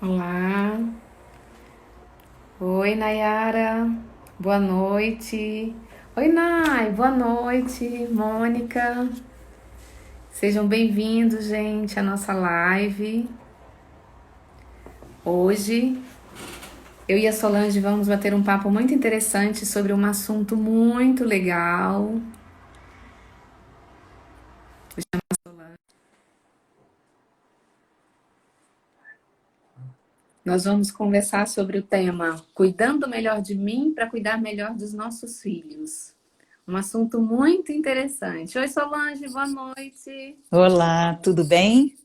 Olá. Oi, Nayara. Boa noite. Oi, Nay. Boa noite, Mônica. Sejam bem-vindos, gente, à nossa live. Hoje, eu e a Solange vamos bater um papo muito interessante sobre um assunto muito legal. Nós vamos conversar sobre o tema Cuidando melhor de mim para cuidar melhor dos nossos filhos. Um assunto muito interessante. Oi, Solange, boa noite. Olá, tudo bem?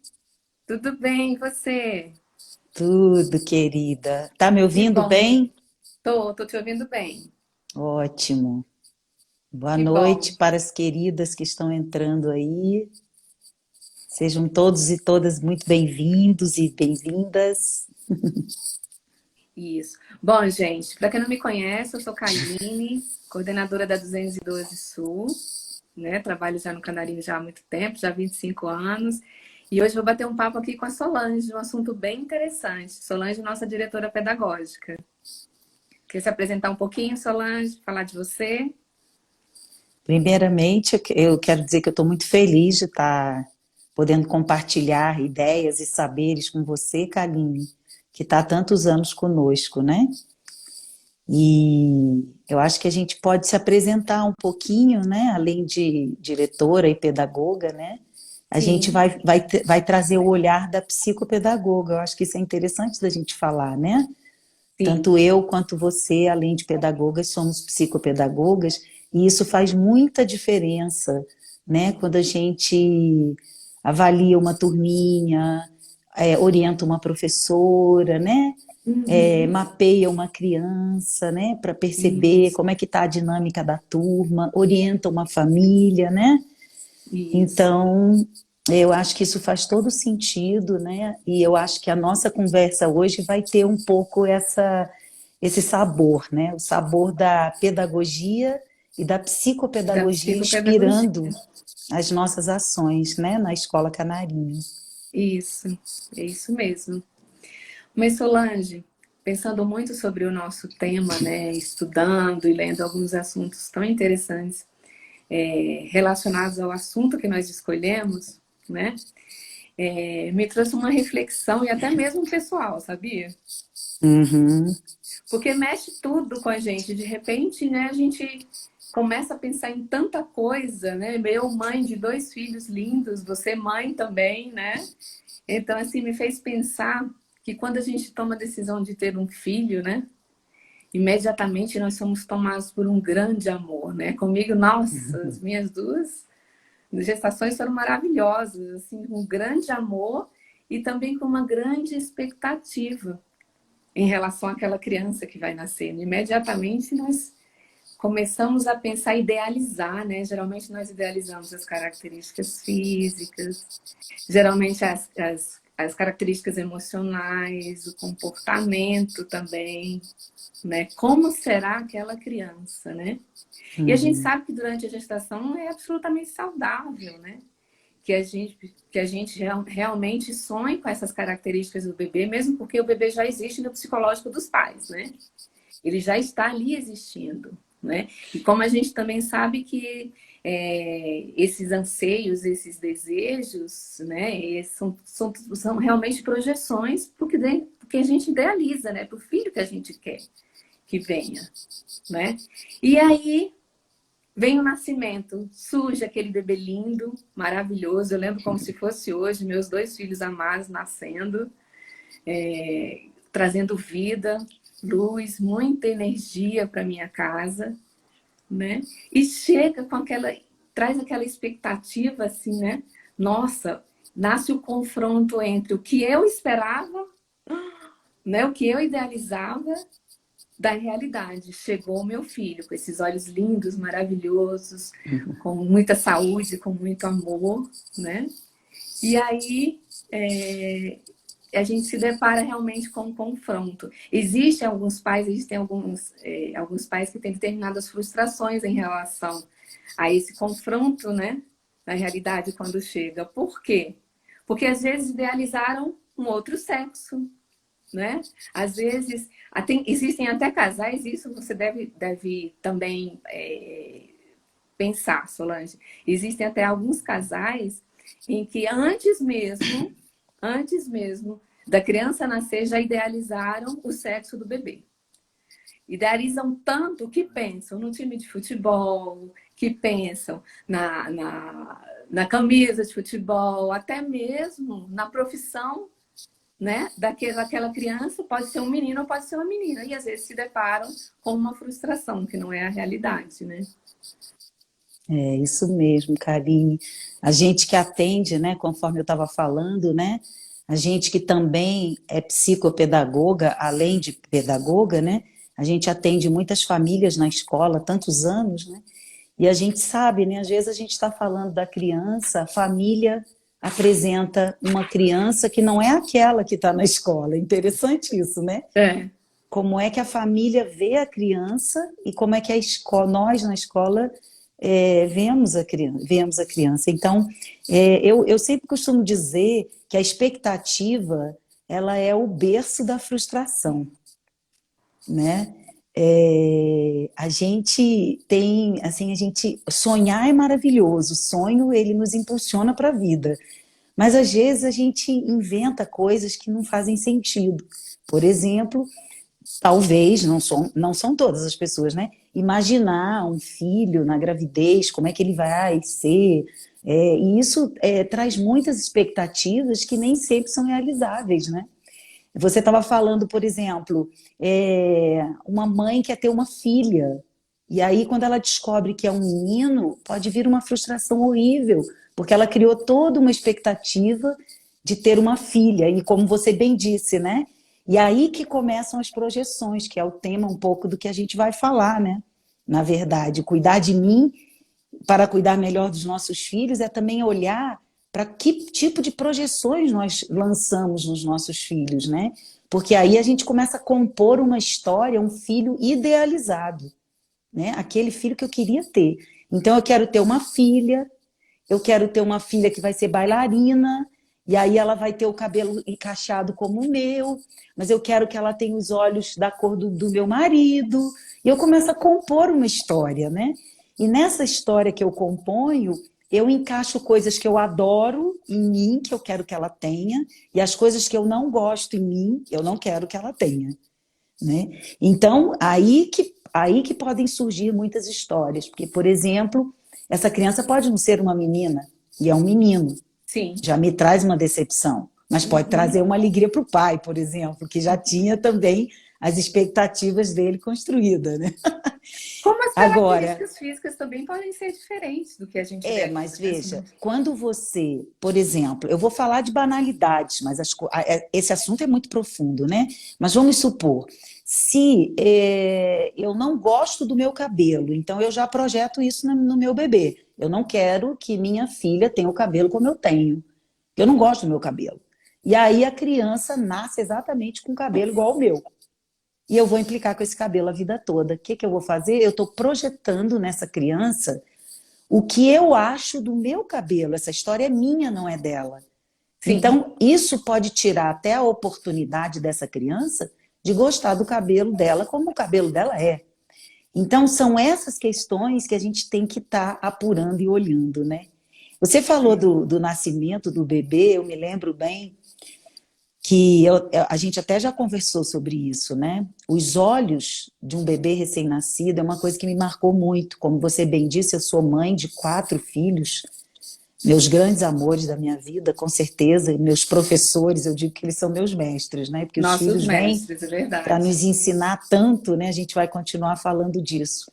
Tudo bem, e você? Tudo, querida. Tá me Que ouvindo bom. bem? Tô te ouvindo bem. Ótimo. Boa Que bom. noite para as queridas que estão entrando aí. Sejam todos e todas muito bem-vindos e bem-vindas. Isso. Bom, gente, para quem não me conhece, eu sou Kaline, coordenadora da 212 Sul, né? Trabalho já no Canarinho já há muito tempo, já há 25 anos. E hoje vou bater um papo aqui com a Solange, um assunto bem interessante. Solange, nossa diretora pedagógica. Quer se apresentar um pouquinho, Solange? Falar de você? Primeiramente, eu quero dizer que eu estou muito feliz de estar podendo compartilhar ideias e saberes com você, Kaline, que está há tantos anos conosco, né? E eu acho que a gente pode se apresentar um pouquinho, né? Além de diretora e pedagoga, né? A gente Sim, vai trazer o olhar da psicopedagoga. Eu acho que isso é interessante da gente falar, né? sim. Tanto eu quanto você, além de pedagogas, somos psicopedagogas, e isso faz muita diferença, né? Quando a gente avalia uma turminha, orienta uma professora, né? Uhum. Mapeia uma criança, né? Para perceber Isso, como é que está a dinâmica da turma, orienta uma família, né? isso. Então, eu acho que isso faz todo sentido, né? E eu acho que a nossa conversa hoje vai ter um pouco esse sabor, né? O sabor da pedagogia e da Da psicopedagogia psicopedagogia. inspirando as nossas ações, né? Na Escola Canarinho. Isso, é isso mesmo. Mas Solange, pensando muito sobre o nosso tema, né, estudando e lendo alguns assuntos tão interessantes relacionados ao assunto que nós escolhemos, né, me trouxe uma reflexão e até mesmo pessoal, sabia? Uhum, Porque mexe tudo com a gente. De repente, né, a gente começa a pensar em tanta coisa, né? Eu, mãe de dois filhos lindos, você mãe também, né? Então, assim, me fez pensar que quando a gente toma a decisão de ter um filho, né? Imediatamente nós somos tomados por um grande amor, né? Comigo, nossa, as minhas duas gestações foram maravilhosas, assim, com um grande amor e também com uma grande expectativa em relação àquela criança que vai nascer. Imediatamente nós começamos a pensar, idealizar, né? Geralmente nós idealizamos as características físicas, geralmente as características emocionais, o comportamento também, né? Como será aquela criança, né? E a gente uhum, sabe que durante a gestação é absolutamente saudável, né? Que a gente realmente sonhe com essas características do bebê, mesmo porque o bebê já existe no psicológico dos pais, né? Ele já está ali existindo, né? E como a gente também sabe que esses anseios, esses desejos, né, são realmente projeções porque a gente idealiza, né, para o filho que a gente quer que venha, né? E aí vem o nascimento, surge aquele bebê lindo, maravilhoso. Eu lembro como se fosse hoje, meus dois filhos amados nascendo, trazendo vida, luz, muita energia para minha casa, né? E chega com aquela, traz aquela expectativa assim, né? Nossa, nasce o confronto entre o que eu esperava, né? O que eu idealizava da realidade. Chegou o meu filho com esses olhos lindos, maravilhosos, com muita saúde, com muito amor, né? E aí a gente se depara realmente com um confronto. Existem alguns pais que têm determinadas frustrações em relação a esse confronto, né? Na realidade, quando chega. Por quê? Porque às vezes idealizaram um outro sexo, né? Às vezes, existem até casais, isso você deve também pensar, Solange. Existem até alguns casais em que antes mesmo da criança nascer, já idealizaram o sexo do bebê. Idealizam tanto que pensam no time de futebol, que pensam na camisa de futebol, até mesmo na profissão, né, daquela criança, pode ser um menino ou pode ser uma menina. E às vezes se deparam com uma frustração, que não é a realidade, né? É isso mesmo, Karine. A gente que atende, né, conforme eu estava falando, né, a gente que também é psicopedagoga, além de pedagoga, né, a gente atende muitas famílias na escola, tantos anos, né, e a gente sabe, né, às vezes a gente está falando da criança, a família apresenta uma criança que não é aquela que está na escola. É interessante isso, né? É. Como é que a família vê a criança e como é que a escola, nós na escola vemos a criança, vemos a criança. Então, eu sempre costumo dizer que a expectativa ela é o berço da frustração, né? A gente tem, assim, a gente sonhar é maravilhoso, o sonho ele nos impulsiona para a vida, mas às vezes a gente inventa coisas que não fazem sentido. Por exemplo, talvez, não são todas as pessoas, né? Imaginar um filho na gravidez, como é que ele vai ser, e isso traz muitas expectativas que nem sempre são realizáveis, né? Você estava falando, por exemplo, uma mãe quer ter uma filha, e aí quando ela descobre que é um menino, pode vir uma frustração horrível, porque ela criou toda uma expectativa de ter uma filha, e como você bem disse, né? E aí que começam as projeções, que é o tema um pouco do que a gente vai falar, né? Na verdade, cuidar de mim para cuidar melhor dos nossos filhos é também olhar para que tipo de projeções nós lançamos nos nossos filhos, né? Porque aí a gente começa a compor uma história, um filho idealizado, né? Aquele filho que eu queria ter. Então eu quero ter uma filha, eu quero ter uma filha que vai ser bailarina, e aí ela vai ter o cabelo encaixado como o meu, mas eu quero que ela tenha os olhos da cor do meu marido. E eu começo a compor uma história, né? E nessa história que eu componho, eu encaixo coisas que eu adoro em mim, que eu quero que ela tenha, e as coisas que eu não gosto em mim, eu não quero que ela tenha, né? Então, aí que podem surgir muitas histórias, porque, por exemplo, essa criança pode não ser uma menina, e é um menino, Sim. já me traz uma decepção, mas pode trazer uma alegria para o pai, por exemplo, que já tinha também as expectativas dele construídas, né? Como as Agora, características físicas também podem ser diferentes do que a gente vê aqui, mas né? veja, quando você, por exemplo, eu vou falar de banalidades, mas esse assunto é muito profundo, né? Mas vamos supor, se eu não gosto do meu cabelo, então eu já projeto isso no meu bebê. Eu não quero que minha filha tenha o cabelo como eu tenho. Eu não gosto do meu cabelo. E aí a criança nasce exatamente com o cabelo igual ao meu. E eu vou implicar com esse cabelo a vida toda. O que eu vou fazer? Eu estou projetando nessa criança o que eu acho do meu cabelo. Essa história é minha, não é dela. Sim. Então, isso pode tirar até a oportunidade dessa criança de gostar do cabelo dela como o cabelo dela é. Então, são essas questões que a gente tem que estar apurando e olhando, né? Você falou do nascimento do bebê, eu me lembro bem que a gente até já conversou sobre isso, né? Os olhos de um bebê recém-nascido é uma coisa que me marcou muito. Como você bem disse, eu sou mãe de 4 filhos, meus grandes amores da minha vida, com certeza, e meus professores, eu digo que eles são meus mestres, né? Porque os Nossos filhos vêm mestres, é para verdade. nos ensinar tanto, né? A gente vai continuar falando disso.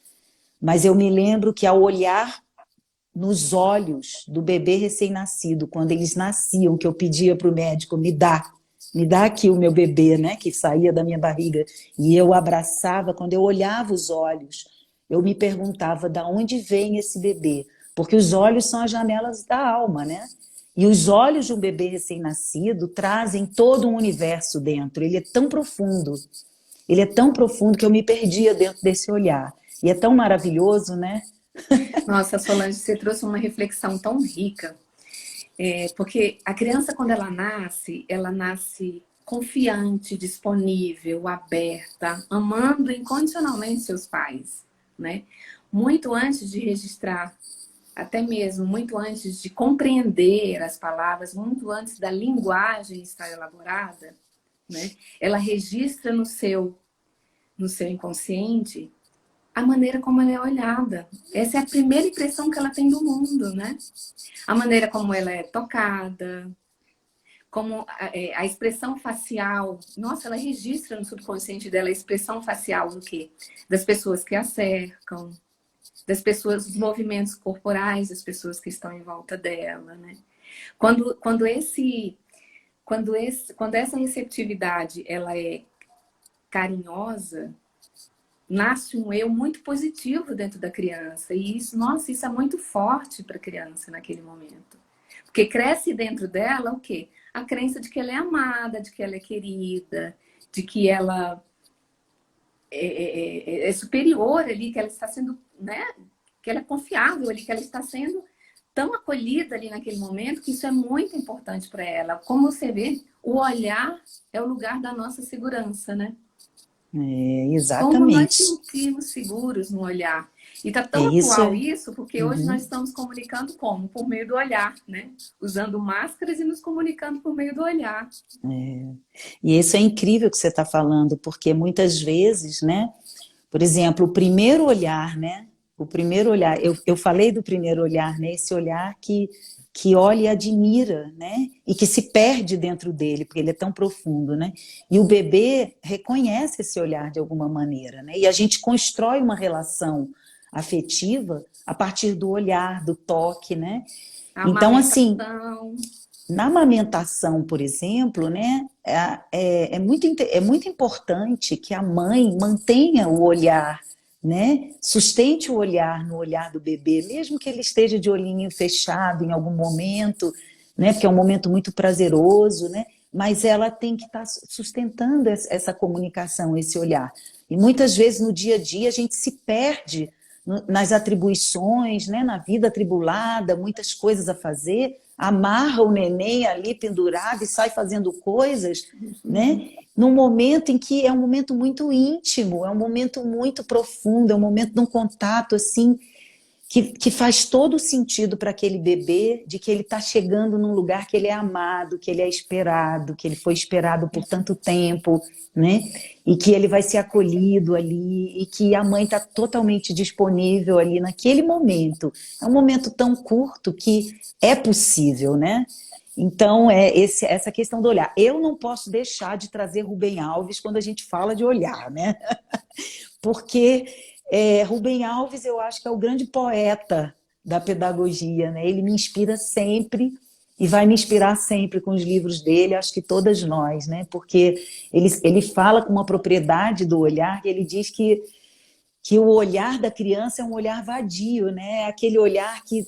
Mas eu me lembro que ao olhar nos olhos do bebê recém-nascido, quando eles nasciam, que eu pedia para o médico, me dá aqui o meu bebê, né, que saía da minha barriga, e eu abraçava, quando eu olhava os olhos, eu me perguntava de onde vem esse bebê, porque os olhos são as janelas da alma, né? E os olhos de um bebê recém-nascido trazem todo um universo dentro, ele é tão profundo que eu me perdia dentro desse olhar, e é tão maravilhoso, né? Nossa, Solange, você trouxe uma reflexão tão rica. Porque a criança, quando ela nasce confiante, disponível, aberta, amando incondicionalmente seus pais, né? Muito antes de registrar, até mesmo muito antes de compreender as palavras, muito antes da linguagem estar elaborada, né? Ela registra no seu inconsciente a maneira como ela é olhada. Essa é a primeira impressão que ela tem do mundo, né? A maneira como ela é tocada, como a expressão facial. Nossa, ela registra no subconsciente dela a expressão facial do quê? Das pessoas que a cercam, das pessoas, dos movimentos corporais das pessoas que estão em volta dela, né? Quando essa receptividade ela é carinhosa, nasce um eu muito positivo dentro da criança. E isso, nossa, isso é muito forte para a criança naquele momento. Porque cresce dentro dela o quê? A crença de que ela é amada, de que ela é querida, de que ela é superior ali, que ela está sendo, né? Que ela é confiável ali, que ela está sendo tão acolhida ali naquele momento, que isso é muito importante para ela. Como você vê, o olhar é o lugar da nossa segurança, né? Como nós Exatamente. sentimos seguros no olhar. E está É tão isso. atual isso, porque hoje Uhum. nós estamos comunicando como? Por meio do olhar, né? Usando máscaras e nos comunicando por meio do olhar. E isso é incrível que você está falando, porque muitas vezes, né? Por exemplo, o primeiro olhar, né? O primeiro olhar, eu falei do primeiro olhar, né? Esse olhar que olha e admira, né? E que se perde dentro dele, porque ele é tão profundo, né? E o bebê reconhece esse olhar de alguma maneira, né? E a gente constrói uma relação afetiva a partir do olhar, do toque, né? A Então, assim, amamentação. na amamentação, por exemplo, né, é muito importante que a mãe mantenha o olhar, né, sustente o olhar no olhar do bebê, mesmo que ele esteja de olhinho fechado em algum momento, né, porque é um momento muito prazeroso, né, mas ela tem que estar sustentando essa comunicação, esse olhar. E muitas vezes no dia a dia a gente se perde nas atribuições, né, na vida atribulada, muitas coisas a fazer, amarra o neném ali pendurado e sai fazendo coisas, né? Num momento em que é um momento muito íntimo, é um momento muito profundo, é um momento de um contato assim que faz todo sentido para aquele bebê, de que ele está chegando num lugar que ele é amado, que ele é esperado, que ele foi esperado por tanto tempo, né? E que ele vai ser acolhido ali, e que a mãe está totalmente disponível ali naquele momento. É um momento tão curto que é possível, né? Então, essa questão do olhar. Eu não posso deixar de trazer Rubem Alves quando a gente fala de olhar, né? Porque Rubem Alves, eu acho que é o grande poeta da pedagogia, né? Ele me inspira sempre e vai me inspirar sempre com os livros dele, acho que todas nós, né? Porque ele fala com uma propriedade do olhar, que ele diz que o olhar da criança é um olhar vadio, né? É aquele olhar que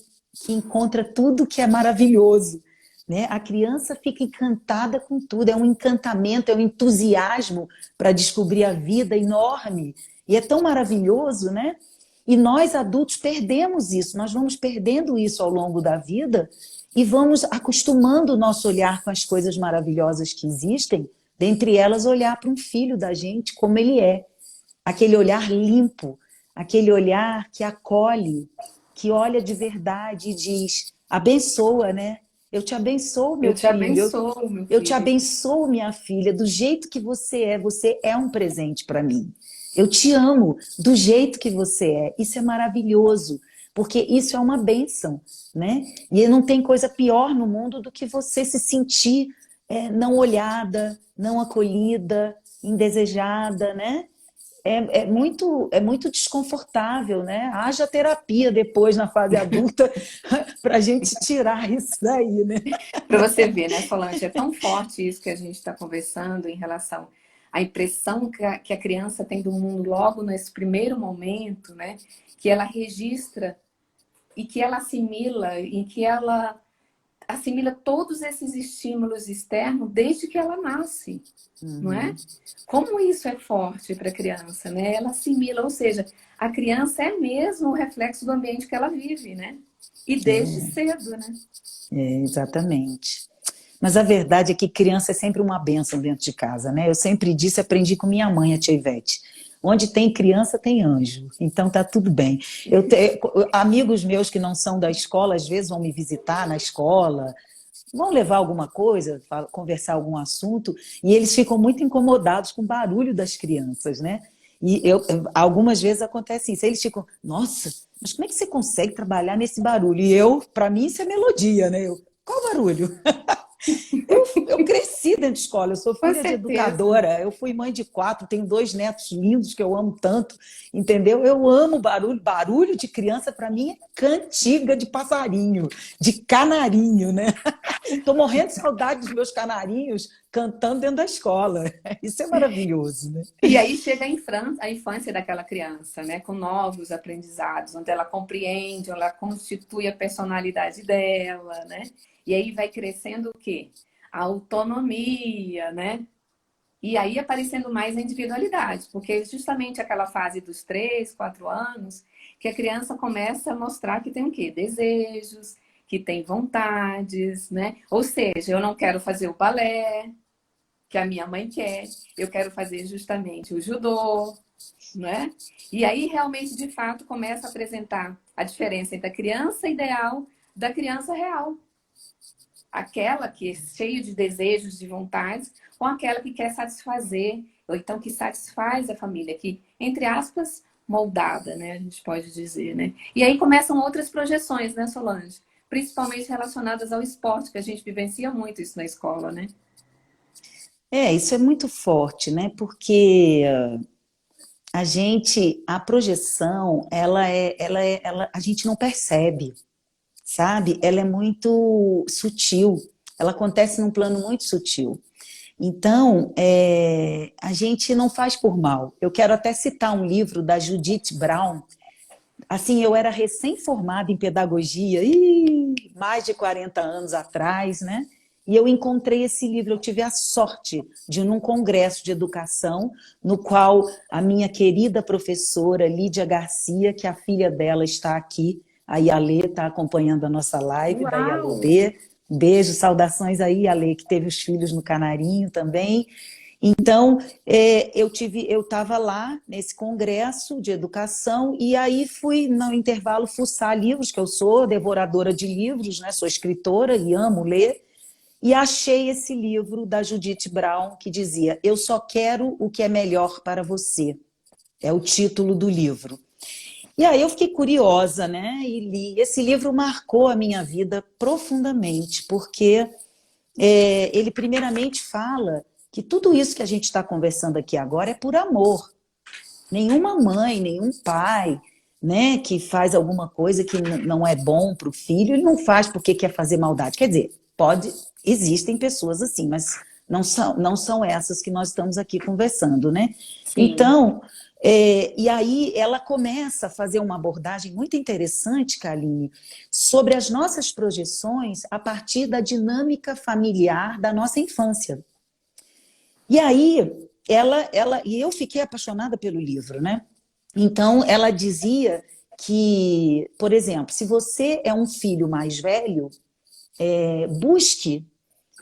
encontra tudo que é maravilhoso. Né? A criança fica encantada com tudo, é um encantamento, é um entusiasmo para descobrir a vida enorme. E é tão maravilhoso, né? E nós adultos perdemos isso, nós vamos perdendo isso ao longo da vida e vamos acostumando o nosso olhar com as coisas maravilhosas que existem, dentre elas olhar para um filho da gente como ele é. Aquele olhar limpo, aquele olhar que acolhe, que olha de verdade e diz, abençoa, né? Eu te abençoo, Eu meu te filho. abençoo, meu Eu te filho. abençoo, minha filha, do jeito que você é um presente para mim. Eu te amo do jeito que você é. Isso é maravilhoso, porque isso é uma bênção, né? E não tem coisa pior no mundo do que você se sentir não olhada, não acolhida, indesejada, né? É muito desconfortável, né? Haja terapia depois na fase adulta para a gente tirar isso daí, né? Para você ver, né, Solange, é tão forte isso que a gente está conversando em relação à impressão que a criança tem do mundo logo nesse primeiro momento, né? Que ela registra e que ela assimila, em que ela assimila todos esses estímulos externos desde que ela nasce, não é? Uhum. Como isso é forte para a criança, né? Ela assimila, ou seja, a criança é mesmo o reflexo do ambiente que ela vive, né? E desde cedo, né? Exatamente. Mas a verdade é que criança é sempre uma bênção dentro de casa, né? Eu sempre disse, aprendi com minha mãe, a tia Ivete. Onde tem criança, tem anjo. Então tá tudo bem. Amigos meus que não são da escola, às vezes vão me visitar na escola, vão levar alguma coisa, conversar algum assunto, e eles ficam muito incomodados com o barulho das crianças, né? Algumas vezes acontece isso. Eles ficam, nossa, mas como é que você consegue trabalhar nesse barulho? E para mim, isso é melodia, né? Qual barulho? Eu cresci dentro de escola, eu sou Com filha de certeza. educadora, eu fui mãe de 4, tenho 2 netos lindos que eu amo tanto, entendeu? Eu amo barulho, barulho de criança para mim é cantiga de passarinho, de canarinho, né? Estou morrendo de saudade dos meus canarinhos cantando dentro da escola, isso é maravilhoso, né? E aí chega a infância daquela criança, né? Com novos aprendizados, onde ela compreende, onde ela constitui a personalidade dela, né? E aí vai crescendo o quê? A autonomia, né? E aí aparecendo mais a individualidade, porque é justamente aquela fase dos 3, 4 anos que a criança começa a mostrar que tem o quê? Desejos, que tem vontades, né? Ou seja, eu não quero fazer o balé que a minha mãe quer, eu quero fazer justamente o judô, né? E aí realmente, de fato, começa a apresentar a diferença entre a criança ideal da criança real. Aquela que é cheia de desejos, de vontades, ou aquela que quer satisfazer, ou então que satisfaz a família, que, entre aspas, moldada, né? A gente pode dizer, né? E aí começam outras projeções, né, Solange? Principalmente relacionadas ao esporte, que a gente vivencia muito isso na escola, né? Isso é muito forte, né? Porque a projeção, a gente não percebe, sabe? Ela é muito sutil, ela acontece num plano muito sutil. Então, a gente não faz por mal. Eu quero até citar um livro da Judith Brown. Assim, eu era recém-formada em pedagogia, mais de 40 anos atrás, né? E eu encontrei esse livro, eu tive a sorte de ir num congresso de educação, no qual a minha querida professora Lídia Garcia, que a filha dela está aqui, a Yalê está acompanhando a nossa live da Uau! Yalobê. Beijo, saudações aí, Yalê, que teve os filhos no Canarinho também. Então, eu estava lá nesse congresso de educação e aí fui, no intervalo, fuçar livros, que eu sou devoradora de livros, né? Sou escritora e amo ler, e achei esse livro da Judith Brown que dizia: Eu só quero o que é melhor para você. É o título do livro. E aí eu fiquei curiosa, né? E li. Esse livro marcou a minha vida profundamente, porque ele primeiramente fala que tudo isso que a gente está conversando aqui agora é por amor. Nenhuma mãe, nenhum pai, né, que faz alguma coisa que não é bom para o filho, ele não faz porque quer fazer maldade. Quer dizer, existem pessoas assim, mas não são essas que nós estamos aqui conversando, né? Sim. Então, e aí ela começa a fazer uma abordagem muito interessante, Kaline, sobre as nossas projeções a partir da dinâmica familiar da nossa infância. E aí, e eu fiquei apaixonada pelo livro, né? Então, ela dizia que, por exemplo, se você é um filho mais velho, busque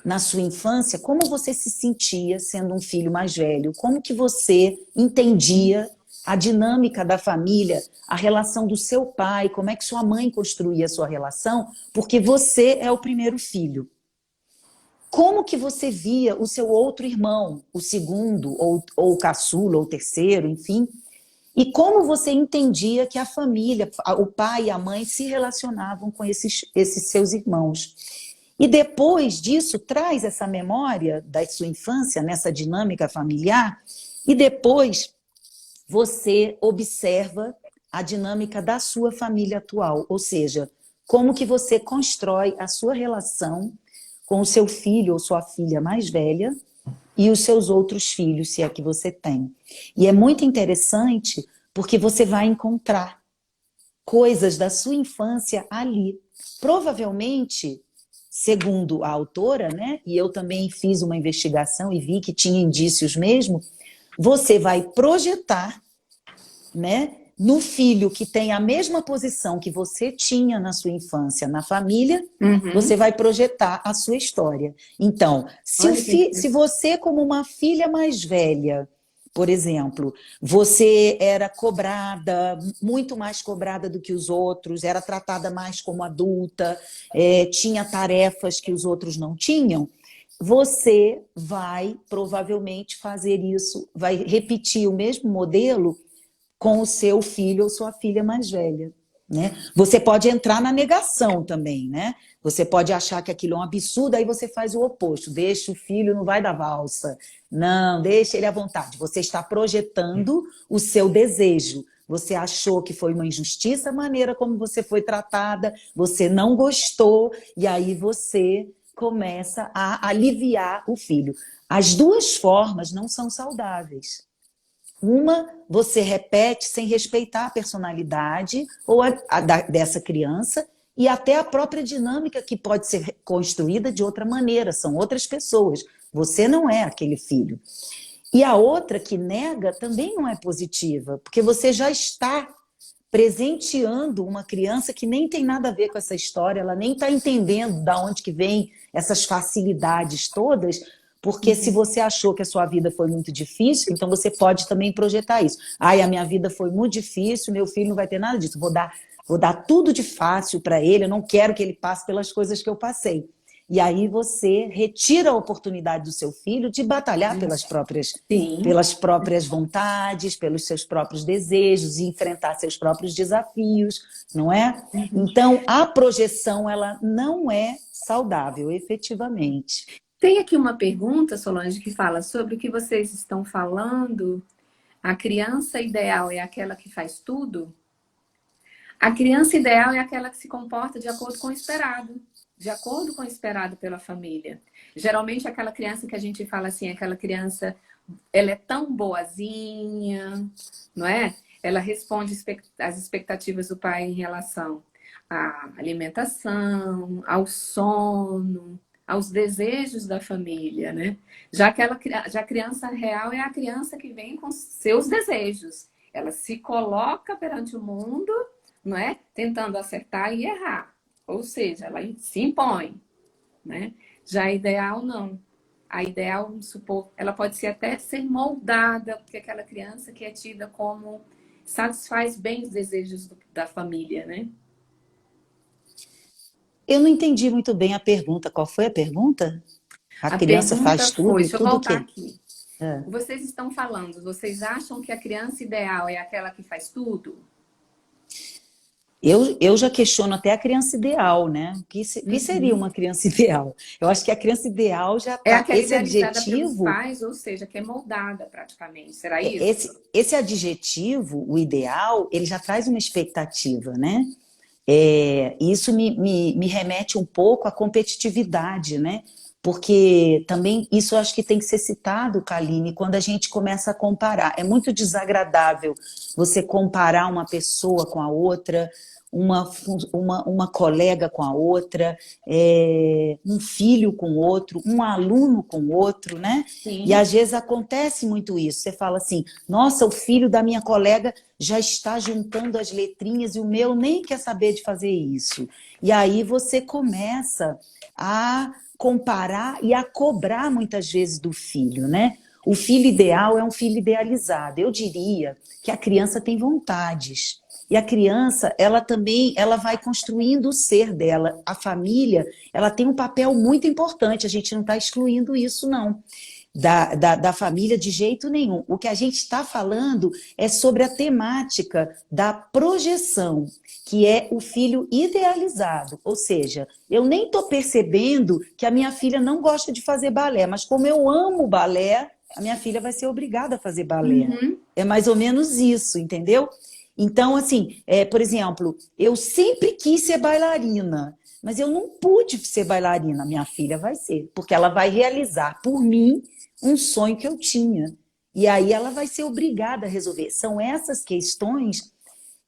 na sua infância como você se sentia sendo um filho mais velho, como que você entendia a dinâmica da família, a relação do seu pai, como é que sua mãe construía a sua relação, porque você é o primeiro filho. Como que você via o seu outro irmão, o segundo, ou o caçula, ou o terceiro, enfim, e como você entendia que a família, o pai e a mãe se relacionavam com esses seus irmãos. E depois disso, traz essa memória da sua infância, nessa dinâmica familiar, e depois você observa a dinâmica da sua família atual, ou seja, como que você constrói a sua relação com o seu filho ou sua filha mais velha e os seus outros filhos, se é que você tem. E é muito interessante porque você vai encontrar coisas da sua infância ali. Provavelmente, segundo a autora, né, e eu também fiz uma investigação e vi que tinha indícios mesmo, você vai projetar, né, no filho que tem a mesma posição que você tinha na sua infância, na família, Uhum. você vai projetar a sua história. Então, Olha que se interessante. você, como uma filha mais velha, por exemplo, você era cobrada, muito mais cobrada do que os outros, era tratada mais como adulta, tinha tarefas que os outros não tinham, você vai provavelmente fazer isso, vai repetir o mesmo modelo com o seu filho ou sua filha mais velha, né? Você pode entrar na negação também, né? Você pode achar que aquilo é um absurdo, aí você faz o oposto, deixa o filho, não vai dar valsa, não, deixa ele à vontade. Você está projetando o seu desejo. Você achou que foi uma injustiça a maneira como você foi tratada, você não gostou, e aí você começa a aliviar o filho. As duas formas não são saudáveis. Uma, você repete sem respeitar a personalidade ou dessa criança e até a própria dinâmica que pode ser construída de outra maneira, são outras pessoas. Você não é aquele filho. E a outra que nega também não é positiva, porque você já está presenteando uma criança que nem tem nada a ver com essa história, ela nem está entendendo de onde que vem essas facilidades todas, porque se Uhum. você achou que a sua vida foi muito difícil, então você pode também projetar isso. Ai, a minha vida foi muito difícil, meu filho não vai ter nada disso, vou dar tudo de fácil para ele, eu não quero que ele passe pelas coisas que eu passei. E aí você retira a oportunidade do seu filho de batalhar Sim. pelas próprias vontades, pelos seus próprios desejos e enfrentar seus próprios desafios, não é? Uhum. Então, a projeção, ela não é saudável, efetivamente. Tem aqui uma pergunta, Solange, que fala sobre o que vocês estão falando. A criança ideal é aquela que faz tudo? A criança ideal é aquela que se comporta de acordo com o esperado, de acordo com o esperado pela família. Geralmente aquela criança que a gente fala assim, aquela criança, ela é tão boazinha, não é? Ela responde às expectativas do pai em relação à alimentação, ao sono, aos desejos da família, né? Já a criança real é a criança que vem com seus desejos. Ela se coloca perante o mundo, não é? Tentando acertar e errar. Ou seja, ela se impõe, né? Já a ideal, não. A ideal, vamos supor, ela pode ser até ser moldada, porque aquela criança que é tida como satisfaz bem os desejos da família, né? Eu não entendi muito bem a pergunta. Qual foi a pergunta? A A criança faz pergunta foi, tudo? deixa eu Tudo o voltar quê? aqui. É. Vocês estão falando, vocês acham que a criança ideal é aquela que faz tudo? Eu já questiono até a criança ideal, né? O que seria Uhum. uma criança ideal? Eu acho que a criança ideal já É está. aquela Esse idealizada pelos adjetivo, pais, ou seja, que é moldada praticamente. Será isso? esse adjetivo, o ideal, ele já traz uma expectativa, né? Isso me remete um pouco à competitividade, né? Porque também isso eu acho que tem que ser citado, Kaline, quando a gente começa a comparar. É muito desagradável você comparar uma pessoa com a outra, uma colega com a outra, um filho com o outro, um aluno com o outro, né? E Sim. às vezes acontece muito isso. Você fala assim, nossa, o filho da minha colega já está juntando as letrinhas e o meu nem quer saber de fazer isso. E aí você começa a comparar e a cobrar muitas vezes do filho, né? O filho ideal é um filho idealizado. Eu diria que a criança tem vontades. E a criança, ela também, ela vai construindo o ser dela. A família, ela tem um papel muito importante. A gente não está excluindo isso, não. Da família de jeito nenhum. O que a gente está falando é sobre a temática da projeção, que é o filho idealizado. Ou seja, eu nem estou percebendo que a minha filha não gosta de fazer balé, mas como eu amo balé, a minha filha vai ser obrigada a fazer balé. Uhum. É mais ou menos isso, entendeu? Então, assim, por exemplo, eu sempre quis ser bailarina, mas eu não pude ser bailarina. Minha filha vai ser, porque ela vai realizar por mim um sonho que eu tinha. E aí ela vai ser obrigada a resolver. São essas questões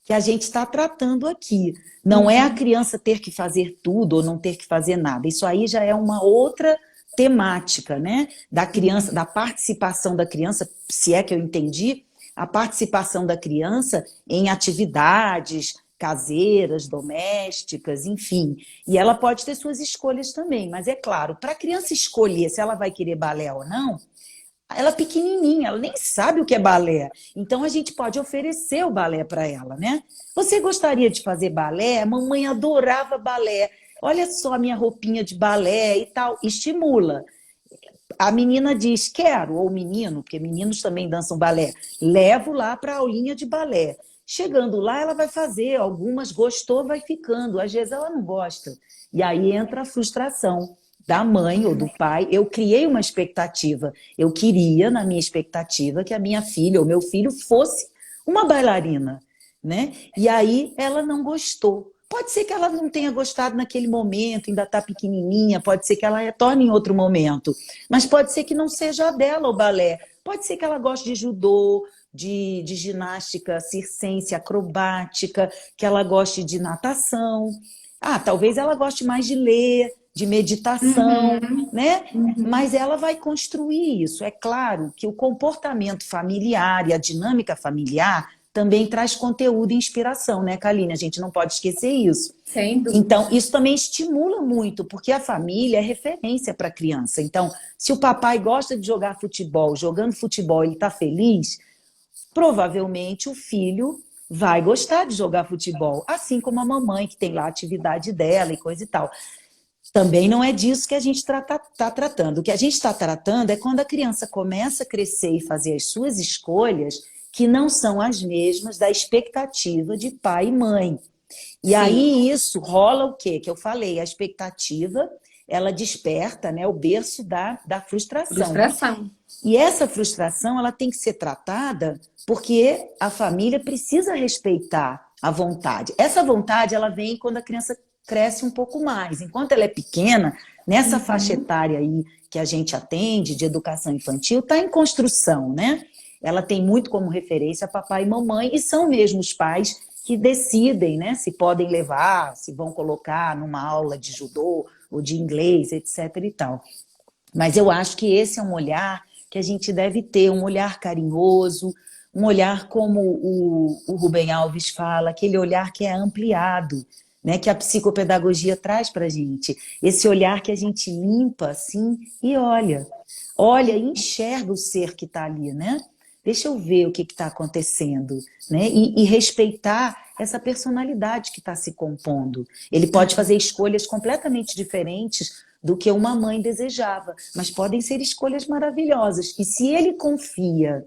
que a gente está tratando aqui. Não é a Uhum. criança ter que fazer tudo ou não ter que fazer nada. Isso aí já é uma outra temática, né? Da criança, Uhum. da participação da criança, se é que eu entendi, a participação da criança em atividades caseiras, domésticas, enfim. E ela pode ter suas escolhas também, mas é claro, para a criança escolher se ela vai querer balé ou não, ela é pequenininha, ela nem sabe o que é balé. Então a gente pode oferecer o balé para ela, né? Você gostaria de fazer balé? A mamãe adorava balé. Olha só a minha roupinha de balé e tal. Estimula. A menina diz, quero, ou o menino, porque meninos também dançam balé. Levo lá para a aulinha de balé. Chegando lá, ela vai fazer. Algumas gostou, vai ficando. Às vezes ela não gosta. E aí entra a frustração da mãe ou do pai. Eu criei uma expectativa. Eu queria, na minha expectativa, que a minha filha ou meu filho fosse uma bailarina, né? E aí ela não gostou. Pode ser que ela não tenha gostado naquele momento, ainda está pequenininha, pode ser que ela retorne em outro momento, mas pode ser que não seja a dela o balé. Pode ser que ela goste de judô, de ginástica circense, acrobática, que ela goste de natação. Ah, talvez ela goste mais de ler, de meditação, Uhum, né? uhum. Mas ela vai construir isso. É claro que o comportamento familiar e a dinâmica familiar também traz conteúdo e inspiração, né, Kaline? A gente não pode esquecer isso. Sem dúvida. Então, isso também estimula muito, porque a família é referência para a criança. Então, se o papai gosta de jogar futebol, jogando futebol, ele está feliz, provavelmente o filho vai gostar de jogar futebol, assim como a mamãe, que tem lá a atividade dela e coisa e tal. Também não é disso que a gente está tratando. O que a gente está tratando é quando a criança começa a crescer e fazer as suas escolhas que não são as mesmas da expectativa de pai e mãe. E Sim, aí isso rola o quê? Que eu falei, a expectativa, ela desperta, né, o berço da frustração. frustração. E essa frustração, ela tem que ser tratada porque a família precisa respeitar a vontade. Essa vontade, ela vem quando a criança cresce um pouco mais. Enquanto ela é pequena, nessa faixa Uhum. etária aí que a gente atende, de educação infantil, está em construção, né? Ela tem muito como referência papai e mamãe, e são mesmo os pais que decidem, né, se podem levar, se vão colocar numa aula de judô ou de inglês, etc e tal. Mas eu acho que esse é um olhar que a gente deve ter, um olhar carinhoso, um olhar como o Rubem Alves fala, aquele olhar que é ampliado, né, que a psicopedagogia traz para a gente. Esse olhar que a gente limpa assim e olha e enxerga o ser que está ali, né? Deixa eu ver o que está acontecendo, né? E respeitar essa personalidade que está se compondo. Ele pode fazer escolhas completamente diferentes do que uma mãe desejava, mas podem ser escolhas maravilhosas. E se ele confia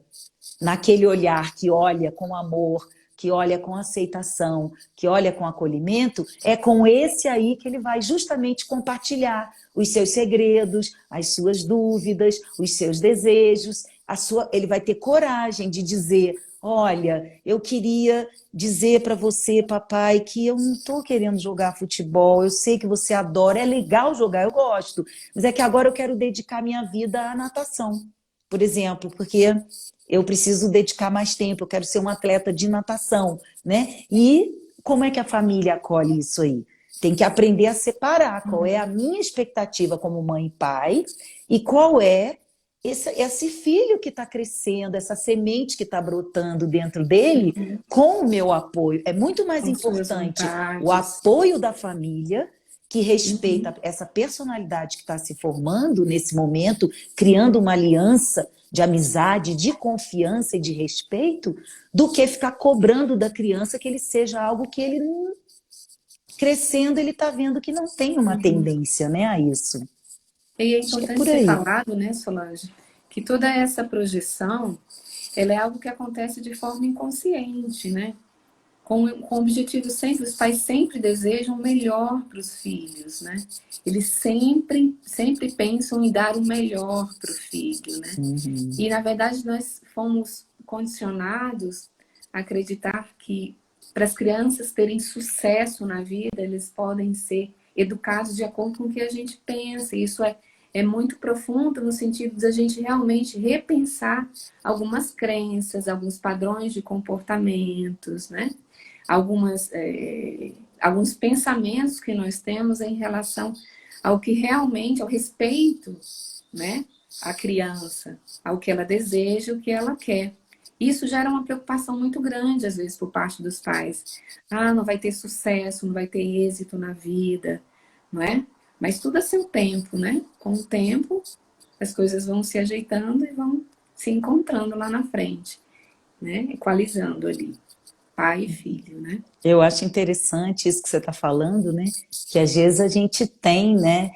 naquele olhar que olha com amor, que olha com aceitação, que olha com acolhimento, é com esse aí que ele vai justamente compartilhar os seus segredos, as suas dúvidas, os seus desejos. Ele vai ter coragem de dizer: olha, eu queria dizer para você, papai, que eu não estou querendo jogar futebol, eu sei que você adora, é legal jogar, eu gosto, mas é que agora eu quero dedicar minha vida à natação, por exemplo, porque eu preciso dedicar mais tempo, eu quero ser um atleta de natação, né? E como é que a família acolhe isso aí? Tem que aprender a separar qual é a minha expectativa como mãe e pai e qual é esse filho que está crescendo, essa semente que está brotando dentro dele com o meu apoio. É muito mais Com suas importante o vontades. apoio da família, que respeita Uhum. essa personalidade que está se formando nesse momento, criando uma aliança de amizade, de confiança e de respeito, do que ficar cobrando da criança que ele seja algo que ele, crescendo, ele está vendo que não tem uma tendência, né, a isso. E é Acho que é importante por ser aí. falado, né, Solange, que toda essa projeção, ela é algo que acontece de forma inconsciente, né? Com o objetivo sempre, os pais sempre desejam o melhor para os filhos, né? Eles sempre pensam em dar o melhor para o filho, né? Uhum. E, na verdade, nós fomos condicionados a acreditar que para as crianças terem sucesso na vida, eles podem ser educados de acordo com o que a gente pensa. E isso é muito profundo no sentido de a gente realmente repensar algumas crenças, alguns padrões de comportamentos, né? Alguns pensamentos que nós temos em relação ao que realmente, ao respeito, né? A criança, ao que ela deseja, o que ela quer. Isso gera uma preocupação muito grande, às vezes, por parte dos pais. Ah, não vai ter sucesso, não vai ter êxito na vida, não é? Mas tudo a seu tempo, né? Com o tempo, as coisas vão se ajeitando e vão se encontrando lá na frente, né? Equalizando ali, pai e filho, né? Eu acho interessante isso que você está falando, né? Que às vezes a gente tem, né,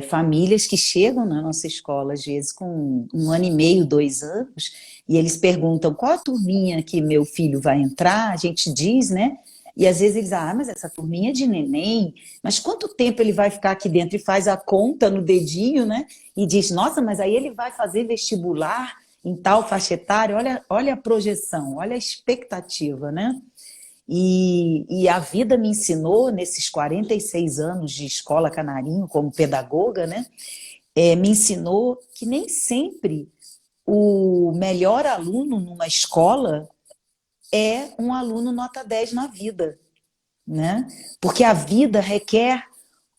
famílias que chegam na nossa escola, às vezes com 1 ano e meio, 2 anos, e eles perguntam qual a turminha que meu filho vai entrar, a gente diz, né? E às vezes eles, mas essa turminha é de neném, mas quanto tempo ele vai ficar aqui dentro? E faz a conta no dedinho, né? E diz, nossa, mas aí ele vai fazer vestibular em tal faixa etária, olha a projeção, olha a expectativa, né? E a vida me ensinou, nesses 46 anos de escola Canarinho, como pedagoga, né? Me ensinou que nem sempre o melhor aluno numa escola é um aluno nota 10 na vida, né? Porque a vida requer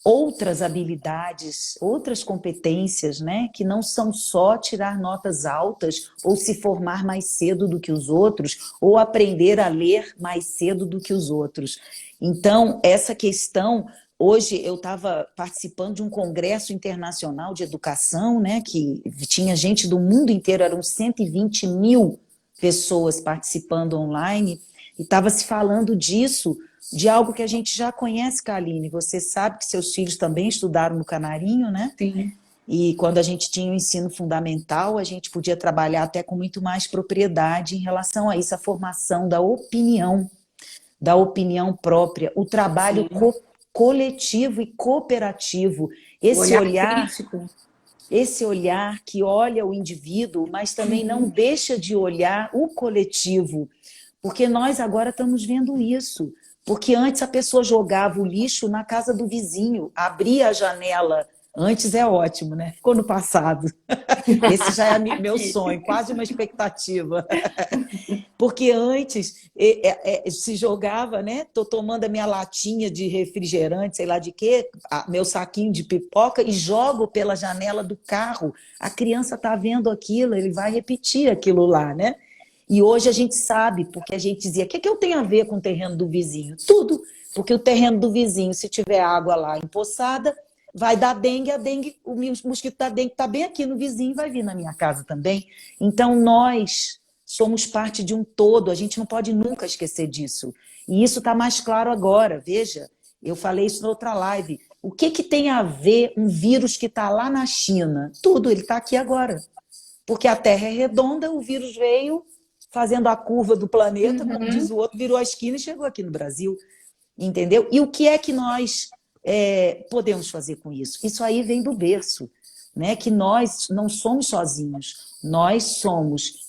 outras habilidades, outras competências, né? Que não são só tirar notas altas ou se formar mais cedo do que os outros ou aprender a ler mais cedo do que os outros. Então, essa questão, hoje eu estava participando de um congresso internacional de educação, né? Que tinha gente do mundo inteiro, eram 120 mil pessoas participando online, e estava se falando disso, de algo que a gente já conhece, Kaline. Você sabe que seus filhos também estudaram no Canarinho, né? Sim. E quando a gente tinha o ensino fundamental, a gente podia trabalhar até com muito mais propriedade em relação a isso, a formação da opinião própria, o trabalho Sim. coletivo e cooperativo, O olhar crítico. esse olhar que olha o indivíduo, mas também não deixa de olhar o coletivo, porque nós agora estamos vendo isso. Porque antes a pessoa jogava o lixo na casa do vizinho, abria a janela. Antes é ótimo, né? Ficou no passado. Esse já é meu sonho, quase uma expectativa. Porque antes se jogava, né? Tô tomando a minha latinha de refrigerante, sei lá de quê, meu saquinho de pipoca e jogo pela janela do carro. A criança tá vendo aquilo, ele vai repetir aquilo lá, né? E hoje a gente sabe, porque a gente dizia, o que eu tenho a ver com o terreno do vizinho? Tudo, porque o terreno do vizinho, se tiver água lá empoçada, vai dar dengue, o mosquito da dengue está bem aqui no vizinho, vai vir na minha casa também. Então nós somos parte de um todo, a gente não pode nunca esquecer disso. E isso está mais claro agora, veja, eu falei isso na outra live. O que tem a ver um vírus que está lá na China? Tudo, ele está aqui agora. Porque a Terra é redonda, o vírus veio fazendo a curva do planeta, como diz o outro, virou a esquina e chegou aqui no Brasil, entendeu? E o que é que nós podemos fazer com isso? Isso aí vem do berço, né? Que nós não somos sozinhos,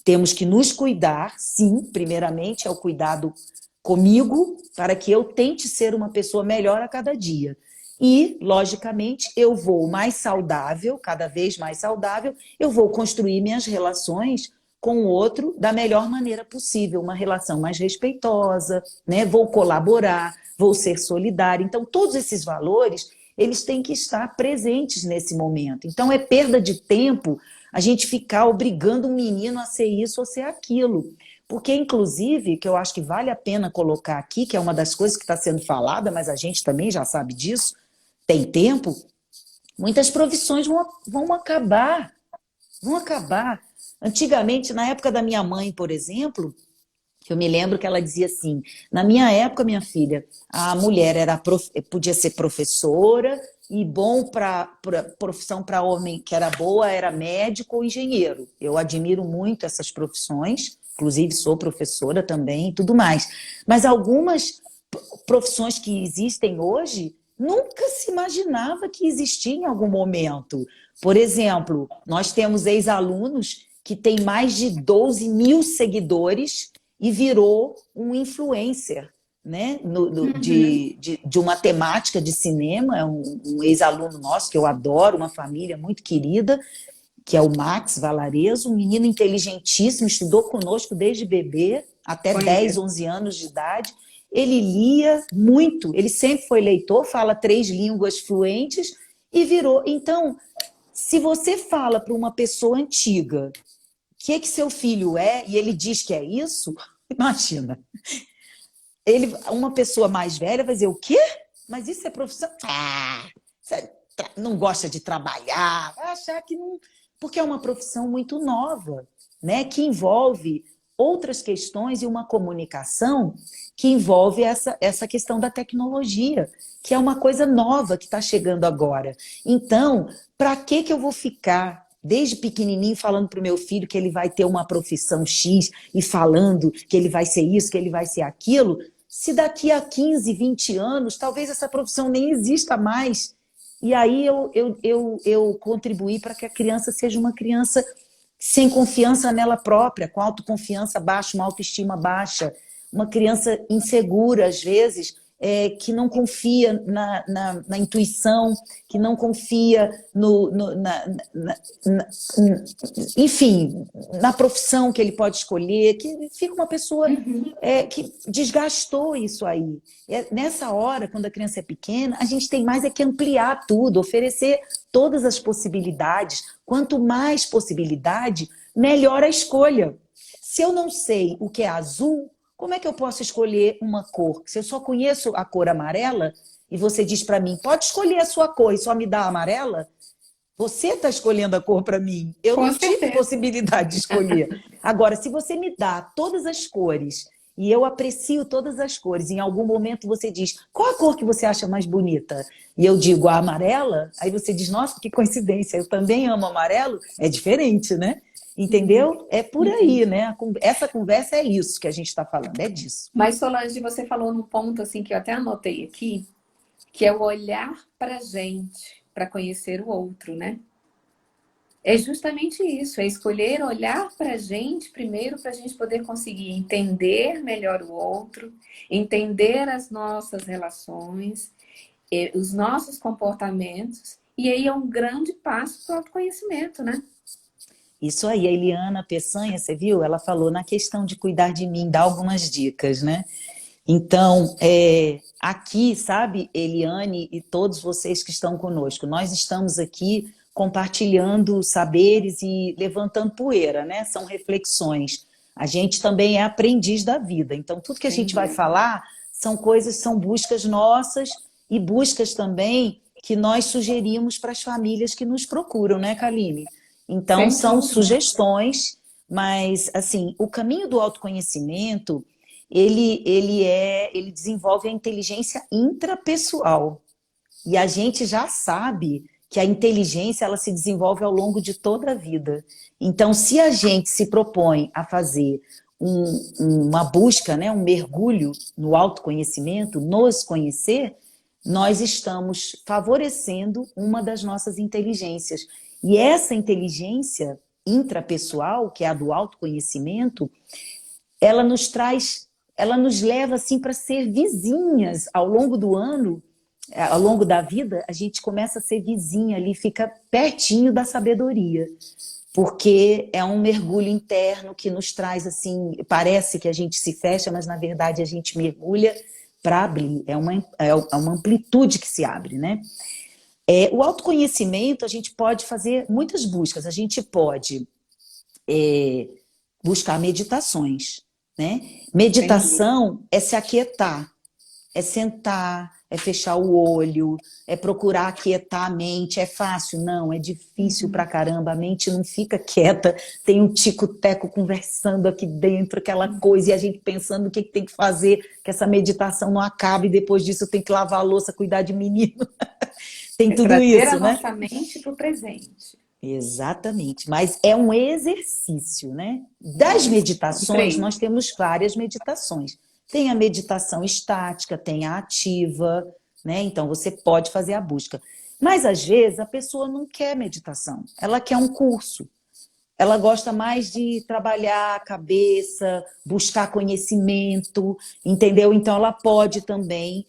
temos que nos cuidar, sim, primeiramente é o cuidado comigo, para que eu tente ser uma pessoa melhor a cada dia. E, logicamente, eu vou mais saudável, cada vez mais saudável, eu vou construir minhas relações com o outro da melhor maneira possível, uma relação mais respeitosa, né? Vou colaborar, vou ser solidária. Então, todos esses valores, eles têm que estar presentes nesse momento. Então, é perda de tempo a gente ficar obrigando um menino a ser isso ou ser aquilo. Porque, inclusive, que eu acho que vale a pena colocar aqui, que é uma das coisas que está sendo falada, mas a gente também já sabe disso, tem tempo, muitas profissões vão acabar. Vão acabar. Antigamente, na época da minha mãe, por exemplo, eu me lembro que ela dizia assim, na minha época, minha filha, a mulher podia ser professora e bom para profissão para homem que era boa era médico ou engenheiro. Eu admiro muito essas profissões, inclusive sou professora também e tudo mais. Mas algumas profissões que existem hoje nunca se imaginava que existia em algum momento. Por exemplo, nós temos ex-alunos que têm mais de 12 mil seguidores e virou um influencer, né? De uma temática de cinema, é um ex-aluno nosso que eu adoro, uma família muito querida, que é o Max Valarezo, um menino inteligentíssimo, estudou conosco desde bebê, até 10, 11 anos de idade. Ele lia muito, ele sempre foi leitor, fala 3 línguas fluentes e virou. Então, se você fala para uma pessoa antiga que seu filho é e ele diz que é isso, imagina. Uma pessoa mais velha vai dizer, o quê? Mas isso é profissão? Você não gosta de trabalhar, vai achar que não... Porque é uma profissão muito nova, né? Que envolve outras questões e uma comunicação que envolve essa questão da tecnologia, que é uma coisa nova que está chegando agora. Então, para que eu vou ficar desde pequenininho falando para o meu filho que ele vai ter uma profissão X e falando que ele vai ser isso, que ele vai ser aquilo, se daqui a 15, 20 anos, talvez essa profissão nem exista mais. E aí eu contribuí para que a criança seja uma criança sem confiança nela própria, com autoconfiança baixa, uma autoestima baixa, uma criança insegura, às vezes, que não confia na intuição, que não confia enfim, na profissão que ele pode escolher, que fica uma pessoa que desgastou isso aí. Nessa hora, quando a criança é pequena, a gente tem mais que ampliar tudo, oferecer todas as possibilidades. Quanto mais possibilidade, melhor a escolha. Se eu não sei o que é azul, como é que eu posso escolher uma cor? Se eu só conheço a cor amarela e você diz para mim, pode escolher a sua cor e só me dá a amarela, você está escolhendo a cor para mim. Eu não tive possibilidade de escolher. Agora, se você me dá todas as cores e eu aprecio todas as cores, em algum momento você diz, qual a cor que você acha mais bonita? E eu digo, a amarela, aí você diz, nossa, que coincidência, eu também amo amarelo. É diferente, né? Entendeu? É por aí, né? Essa conversa é isso que a gente está falando, é disso. Mas, Solange, você falou num ponto assim que eu até anotei aqui, que é o olhar para a gente, para conhecer o outro, né? É justamente isso, é escolher olhar para a gente primeiro, para a gente poder conseguir entender melhor o outro, entender as nossas relações, os nossos comportamentos, e aí é um grande passo para o autoconhecimento, né? Isso aí, a Eliana Peçanha, você viu? Ela falou na questão de cuidar de mim, dá algumas dicas, né? Então, aqui, sabe, Eliane e todos vocês que estão conosco, nós estamos aqui compartilhando saberes e levantando poeira, né? São reflexões. A gente também é aprendiz da vida, então tudo que a gente vai falar são coisas, são buscas nossas e buscas também que nós sugerimos para as famílias que nos procuram, né, Kaline? Então, são sugestões, mas, assim, o caminho do autoconhecimento, ele desenvolve a inteligência intrapessoal. E a gente já sabe que a inteligência, ela se desenvolve ao longo de toda a vida. Então, se a gente se propõe a fazer uma busca, né, um mergulho no autoconhecimento, nos conhecer, nós estamos favorecendo uma das nossas inteligências. E essa inteligência intrapessoal, que é a do autoconhecimento, ela nos leva assim para ser vizinhas ao longo do ano, ao longo da vida, a gente começa a ser vizinha ali, fica pertinho da sabedoria, porque é um mergulho interno que nos traz assim, parece que a gente se fecha, mas na verdade a gente mergulha para abrir, é uma amplitude que se abre, né? O autoconhecimento, a gente pode fazer muitas buscas. A gente pode buscar meditações, né? Meditação é se aquietar, é sentar, é fechar o olho, é procurar aquietar a mente. É fácil? Não, é difícil pra caramba. A mente não fica quieta, tem um tico-teco conversando aqui dentro, aquela coisa, e a gente pensando o que tem que fazer, que essa meditação não acabe, e depois disso eu tenho que lavar a louça, cuidar de menino. Tem tudo isso, a né? nossa mente para o presente. Exatamente, mas é um exercício, né? Das meditações, nós temos várias meditações. Tem a meditação estática, tem a ativa, né? Então você pode fazer a busca. Mas às vezes a pessoa não quer meditação, ela quer um curso. Ela gosta mais de trabalhar a cabeça, buscar conhecimento, entendeu? Então ela pode também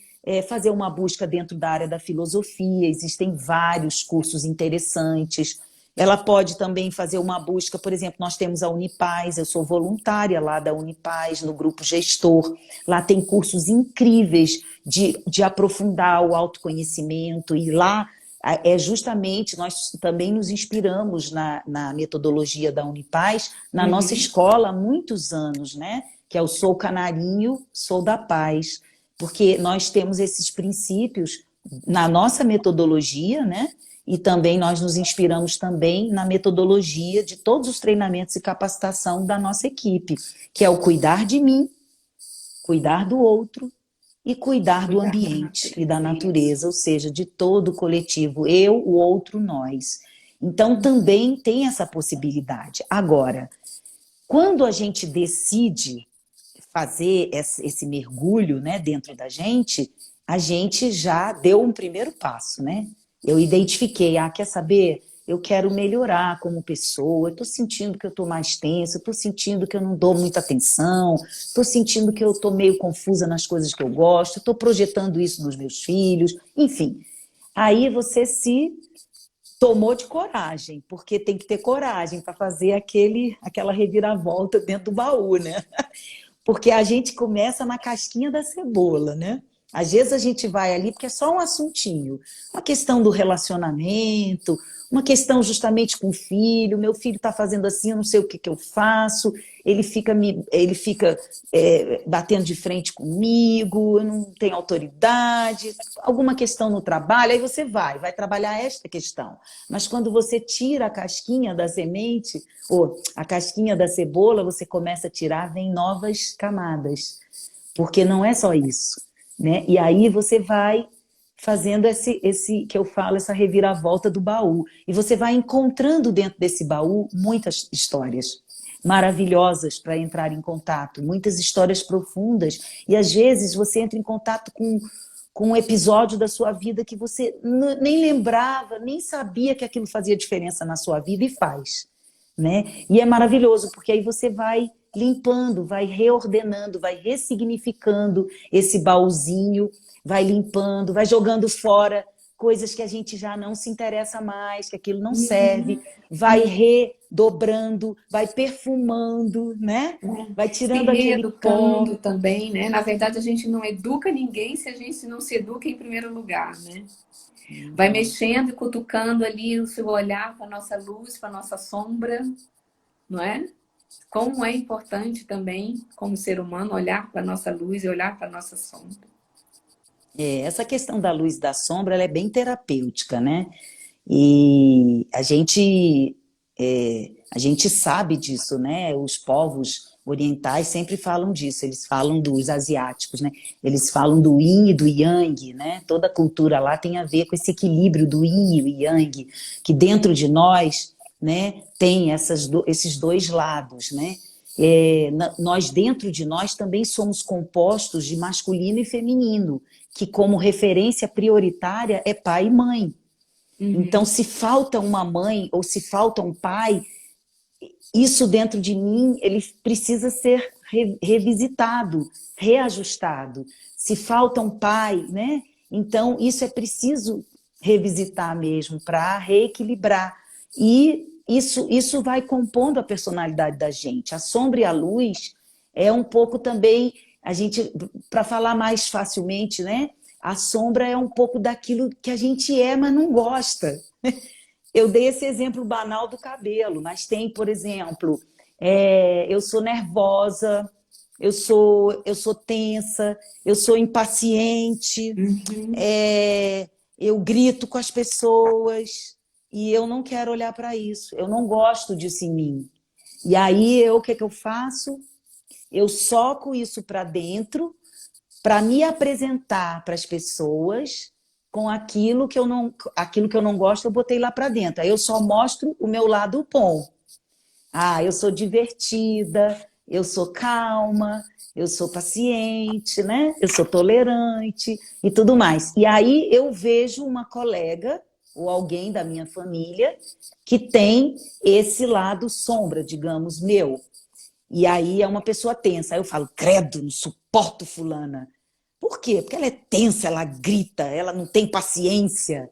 fazer uma busca dentro da área da filosofia, existem vários cursos interessantes. Ela pode também fazer uma busca, por exemplo, nós temos a Unipaz, eu sou voluntária lá da Unipaz, no grupo gestor. Lá tem cursos incríveis de aprofundar o autoconhecimento, e lá É justamente, nós também nos inspiramos na metodologia da Unipaz, na nossa escola há muitos anos, né? Que é o Sou Canarinho, Sou da Paz, porque nós temos esses princípios na nossa metodologia, né? E também nós nos inspiramos também na metodologia de todos os treinamentos e capacitação da nossa equipe, que é o cuidar de mim, cuidar do outro e cuidar do ambiente e da natureza, ou seja, de todo o coletivo, eu, o outro, nós. Então também tem essa possibilidade. Agora, quando a gente decide fazer esse mergulho, né, dentro da gente, a gente já deu um primeiro passo, né? Eu identifiquei, quer saber? Eu quero melhorar como pessoa, estou sentindo que eu estou mais tensa, estou sentindo que eu não dou muita atenção, estou sentindo que eu estou meio confusa nas coisas que eu gosto, estou projetando isso nos meus filhos, enfim. Aí você se tomou de coragem, porque tem que ter coragem para fazer aquela reviravolta dentro do baú, né? Porque a gente começa na casquinha da cebola, né? Às vezes a gente vai ali porque é só um assuntinho, uma questão do relacionamento, uma questão justamente com o filho, meu filho está fazendo assim, eu não sei o que eu faço, ele fica batendo de frente comigo, eu não tenho autoridade, alguma questão no trabalho, aí você vai trabalhar esta questão. Mas quando você tira a casquinha da semente, ou a casquinha da cebola, você começa a tirar, vem novas camadas, porque não é só isso, né? E aí você vai fazendo esse que eu falo, essa reviravolta do baú. E você vai encontrando dentro desse baú muitas histórias maravilhosas para entrar em contato, muitas histórias profundas. E às vezes você entra em contato com um episódio da sua vida que você nem lembrava, nem sabia que aquilo fazia diferença na sua vida e faz, né? E é maravilhoso, porque aí você vai limpando, vai reordenando, vai ressignificando esse baúzinho, vai limpando, vai jogando fora coisas que a gente já não se interessa mais, que aquilo não serve, vai redobrando, vai perfumando, né? Vai Se tirando aquele pó. reeducando também, né? Na verdade, a gente não educa ninguém se a gente não se educa em primeiro lugar, né? Vai mexendo e cutucando ali o seu olhar para a nossa luz, para a nossa sombra, não é? Como é importante também, como ser humano, olhar para a nossa luz e olhar para a nossa sombra. Essa questão da luz e da sombra, ela é bem terapêutica, né? E a gente sabe disso, né? Os povos orientais sempre falam disso, eles falam dos asiáticos, né? Eles falam do yin e do yang, né? Toda a cultura lá tem a ver com esse equilíbrio do yin e o yang, que dentro de nós, né, tem esses dois lados, né? Nós, dentro de nós, também somos compostos de masculino e feminino, que como referência prioritária é pai e mãe. Então, se falta uma mãe ou se falta um pai, isso dentro de mim, ele precisa ser revisitado, reajustado. Se falta um pai, né? Então, isso é preciso revisitar mesmo para reequilibrar. E isso vai compondo a personalidade da gente. A sombra e a luz é um pouco também, para falar mais facilmente, né? A sombra é um pouco daquilo que a gente é, mas não gosta. Eu dei esse exemplo banal do cabelo, mas tem, por exemplo, eu sou nervosa, eu sou tensa, eu sou impaciente, eu grito com as pessoas e eu não quero olhar para isso, eu não gosto disso em mim. E aí, o que eu faço? Eu soco isso para dentro para me apresentar para as pessoas com aquilo que eu não gosto, eu botei lá para dentro. Aí eu só mostro o meu lado bom. Eu sou divertida, eu sou calma, eu sou paciente, né? Eu sou tolerante e tudo mais. E aí eu vejo uma colega ou alguém da minha família que tem esse lado sombra, digamos, meu. E aí é uma pessoa tensa. Aí eu falo, credo, não suporto fulana. Por quê? Porque ela é tensa, ela grita, ela não tem paciência.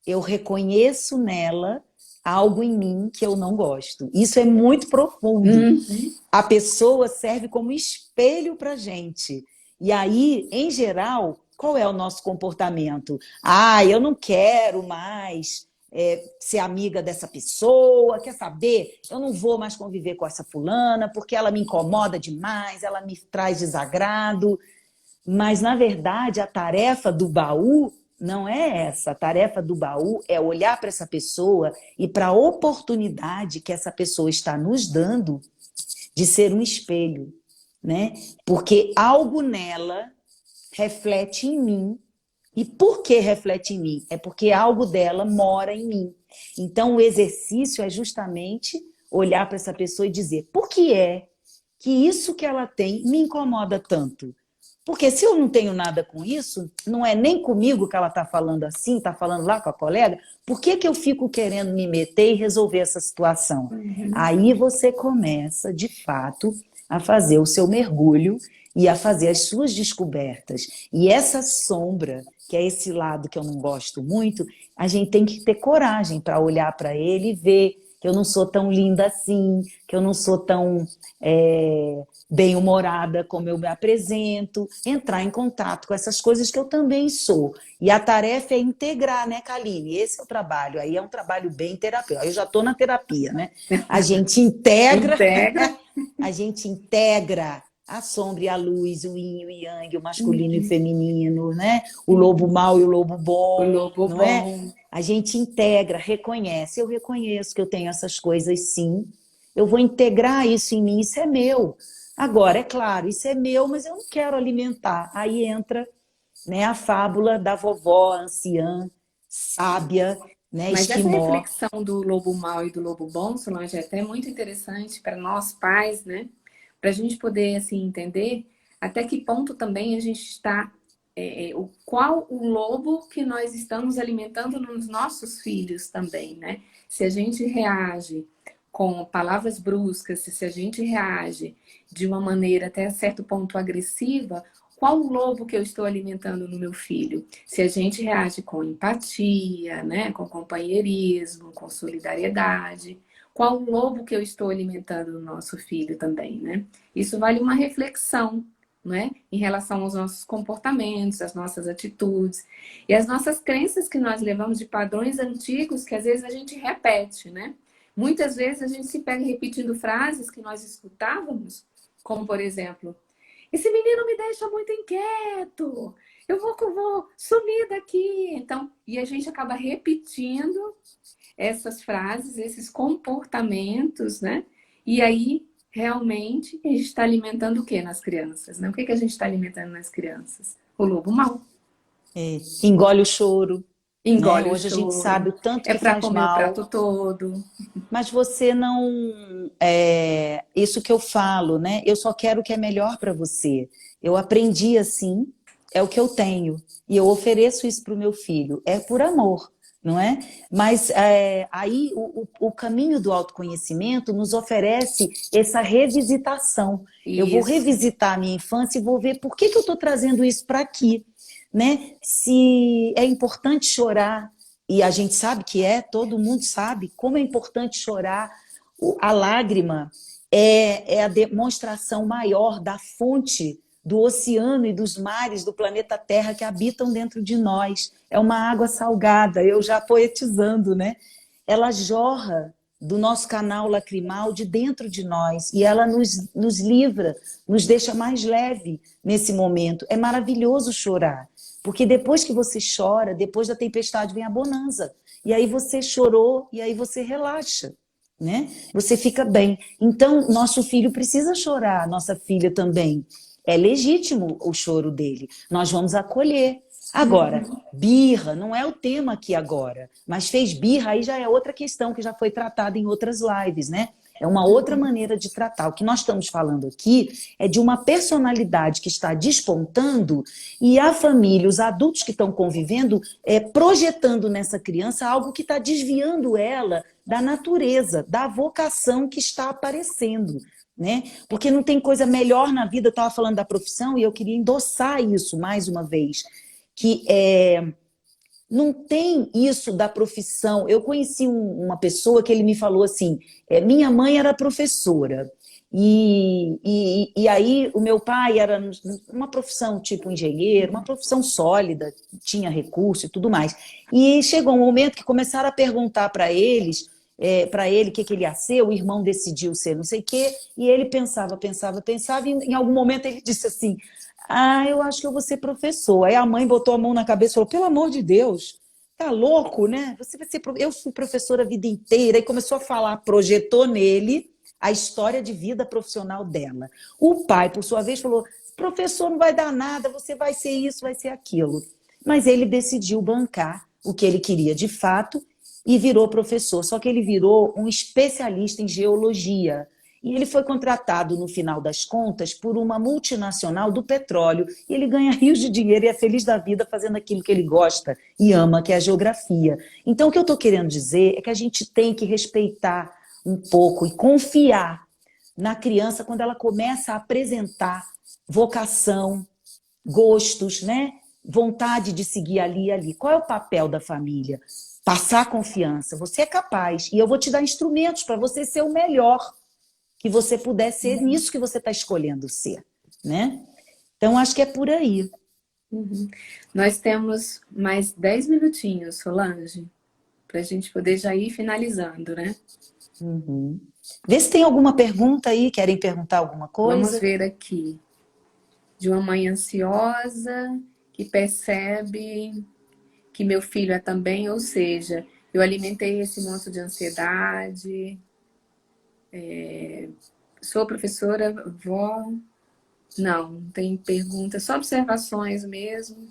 Eu reconheço nela algo em mim que eu não gosto. Isso é muito profundo. A pessoa serve como espelho pra gente. E aí, em geral, qual é o nosso comportamento? Ah, eu não quero mais ser amiga dessa pessoa, quer saber? Eu não vou mais conviver com essa fulana porque ela me incomoda demais, ela me traz desagrado. Mas, na verdade, a tarefa do baú não é essa. A tarefa do baú é olhar para essa pessoa e para a oportunidade que essa pessoa está nos dando de ser um espelho, né? Porque algo nela reflete em mim. E por que reflete em mim? É porque algo dela mora em mim. Então, o exercício é justamente olhar para essa pessoa e dizer: por que é que isso que ela tem me incomoda tanto? Porque se eu não tenho nada com isso, não é nem comigo que ela está falando assim, está falando lá com a colega, por que que eu fico querendo me meter e resolver essa situação? Aí você começa, de fato, a fazer o seu mergulho e a fazer as suas descobertas. E essa sombra, que é esse lado que eu não gosto muito, a gente tem que ter coragem para olhar para ele e ver que eu não sou tão linda assim, que eu não sou tão bem-humorada como eu me apresento, entrar em contato com essas coisas que eu também sou. E a tarefa é integrar, né, Kaline? Esse é o trabalho. Aí é um trabalho bem terapêutico. Eu já estou na terapia, né? A gente integra, Integra. a gente integra a sombra e a luz, o yin e o yang, o masculino e o feminino, né? O lobo mau e o lobo O bom, lobo não é? bom. A gente integra, reconhece. Eu reconheço que eu tenho essas coisas, sim. Eu vou integrar isso em mim, isso é meu. Agora, é claro, isso é meu, mas eu não quero alimentar. Aí entra, né, a fábula da vovó anciã, sábia, né, Mas essa esquimó. reflexão do lobo mau e do lobo bom, Solange, é até muito interessante para nós pais, né? Para a gente poder assim entender até que ponto também a gente está, qual o lobo que nós estamos alimentando nos nossos filhos também, né? Se a gente reage com palavras bruscas, se a gente reage de uma maneira até certo ponto agressiva, qual o lobo que eu estou alimentando no meu filho? Se a gente reage com empatia, né, com companheirismo, com solidariedade, qual o lobo que eu estou alimentando no nosso filho também, né? Isso vale uma reflexão, né, em relação aos nossos comportamentos, às nossas atitudes e as nossas crenças que nós levamos de padrões antigos que às vezes a gente repete, né? Muitas vezes a gente se pega repetindo frases que nós escutávamos, como por exemplo: esse menino me deixa muito inquieto. Eu vou sumir daqui. Então, e a gente acaba repetindo essas frases, esses comportamentos, né? E aí, realmente, a gente está alimentando o que nas crianças, né? O que que a gente está alimentando nas crianças? O lobo mau. Engole o choro, né? Engole o Hoje a gente choro. sabe o tanto É que para faz comer o mal. prato todo. Mas você não. Isso que eu falo, né? Eu só quero o que é melhor para você. Eu aprendi assim, é o que eu tenho. E eu ofereço isso para o meu filho. É por amor, não é? Mas aí o caminho do autoconhecimento nos oferece essa revisitação. Eu vou Isso. revisitar a minha infância e vou ver por que eu estou trazendo isso para aqui. Né? Se é importante chorar, e a gente sabe que todo mundo sabe como é importante chorar. A lágrima é a demonstração maior da fonte do oceano e dos mares do planeta Terra que habitam dentro de nós. É uma água salgada, eu já poetizando, né? Ela jorra do nosso canal lacrimal de dentro de nós e ela nos livra, nos deixa mais leve nesse momento. É maravilhoso chorar, porque depois que você chora, depois da tempestade vem a bonança. E aí você chorou e aí você relaxa, né? Você fica bem. Então, nosso filho precisa chorar, nossa filha também. É legítimo o choro dele. Nós vamos acolher. Agora, birra não é o tema aqui agora, mas fez birra, aí já é outra questão que já foi tratada em outras lives, né? É uma outra maneira de tratar. O que nós estamos falando aqui é de uma personalidade que está despontando e a família, os adultos que estão convivendo, projetando nessa criança algo que está desviando ela da natureza, da vocação que está aparecendo. Né? Porque não tem coisa melhor na vida. Eu estava falando da profissão e eu queria endossar isso mais uma vez, que não tem isso da profissão. Eu conheci uma pessoa que ele me falou assim, minha mãe era professora E aí o meu pai era uma profissão tipo engenheiro, uma profissão sólida, tinha recurso e tudo mais. E chegou um momento que começaram a perguntar para ele o que, que ele ia ser, o irmão decidiu ser não sei o quê, e ele pensava, e em algum momento ele disse assim, eu acho que eu vou ser professor. Aí a mãe botou a mão na cabeça e falou, pelo amor de Deus, tá louco, né? Você vai ser Eu fui professora a vida inteira, e começou a falar, projetou nele a história de vida profissional dela. O pai, por sua vez, falou, professor não vai dar nada, você vai ser isso, vai ser aquilo. Mas ele decidiu bancar o que ele queria de fato e virou professor. Só que ele virou um especialista em geologia. E ele foi contratado, no final das contas, por uma multinacional do petróleo. E ele ganha rios de dinheiro e é feliz da vida fazendo aquilo que ele gosta e ama, que é a geografia. Então, o que eu estou querendo dizer é que a gente tem que respeitar um pouco e confiar na criança quando ela começa a apresentar vocação, gostos, né? Vontade de seguir ali e ali. Qual é o papel da família? Passar confiança. Você é capaz e eu vou te dar instrumentos para você ser o melhor que você puder ser nisso que você está escolhendo ser, né? Então, acho que é por aí. Uhum. Nós temos mais 10 minutinhos, Solange, para a gente poder já ir finalizando, né? Uhum. Vê se tem alguma pergunta aí, querem perguntar alguma coisa? Vamos ver aqui. De uma mãe ansiosa que percebe que meu filho é também, ou seja, eu alimentei esse monstro de ansiedade. Sou professora, vó. Não tem pergunta, só observações mesmo.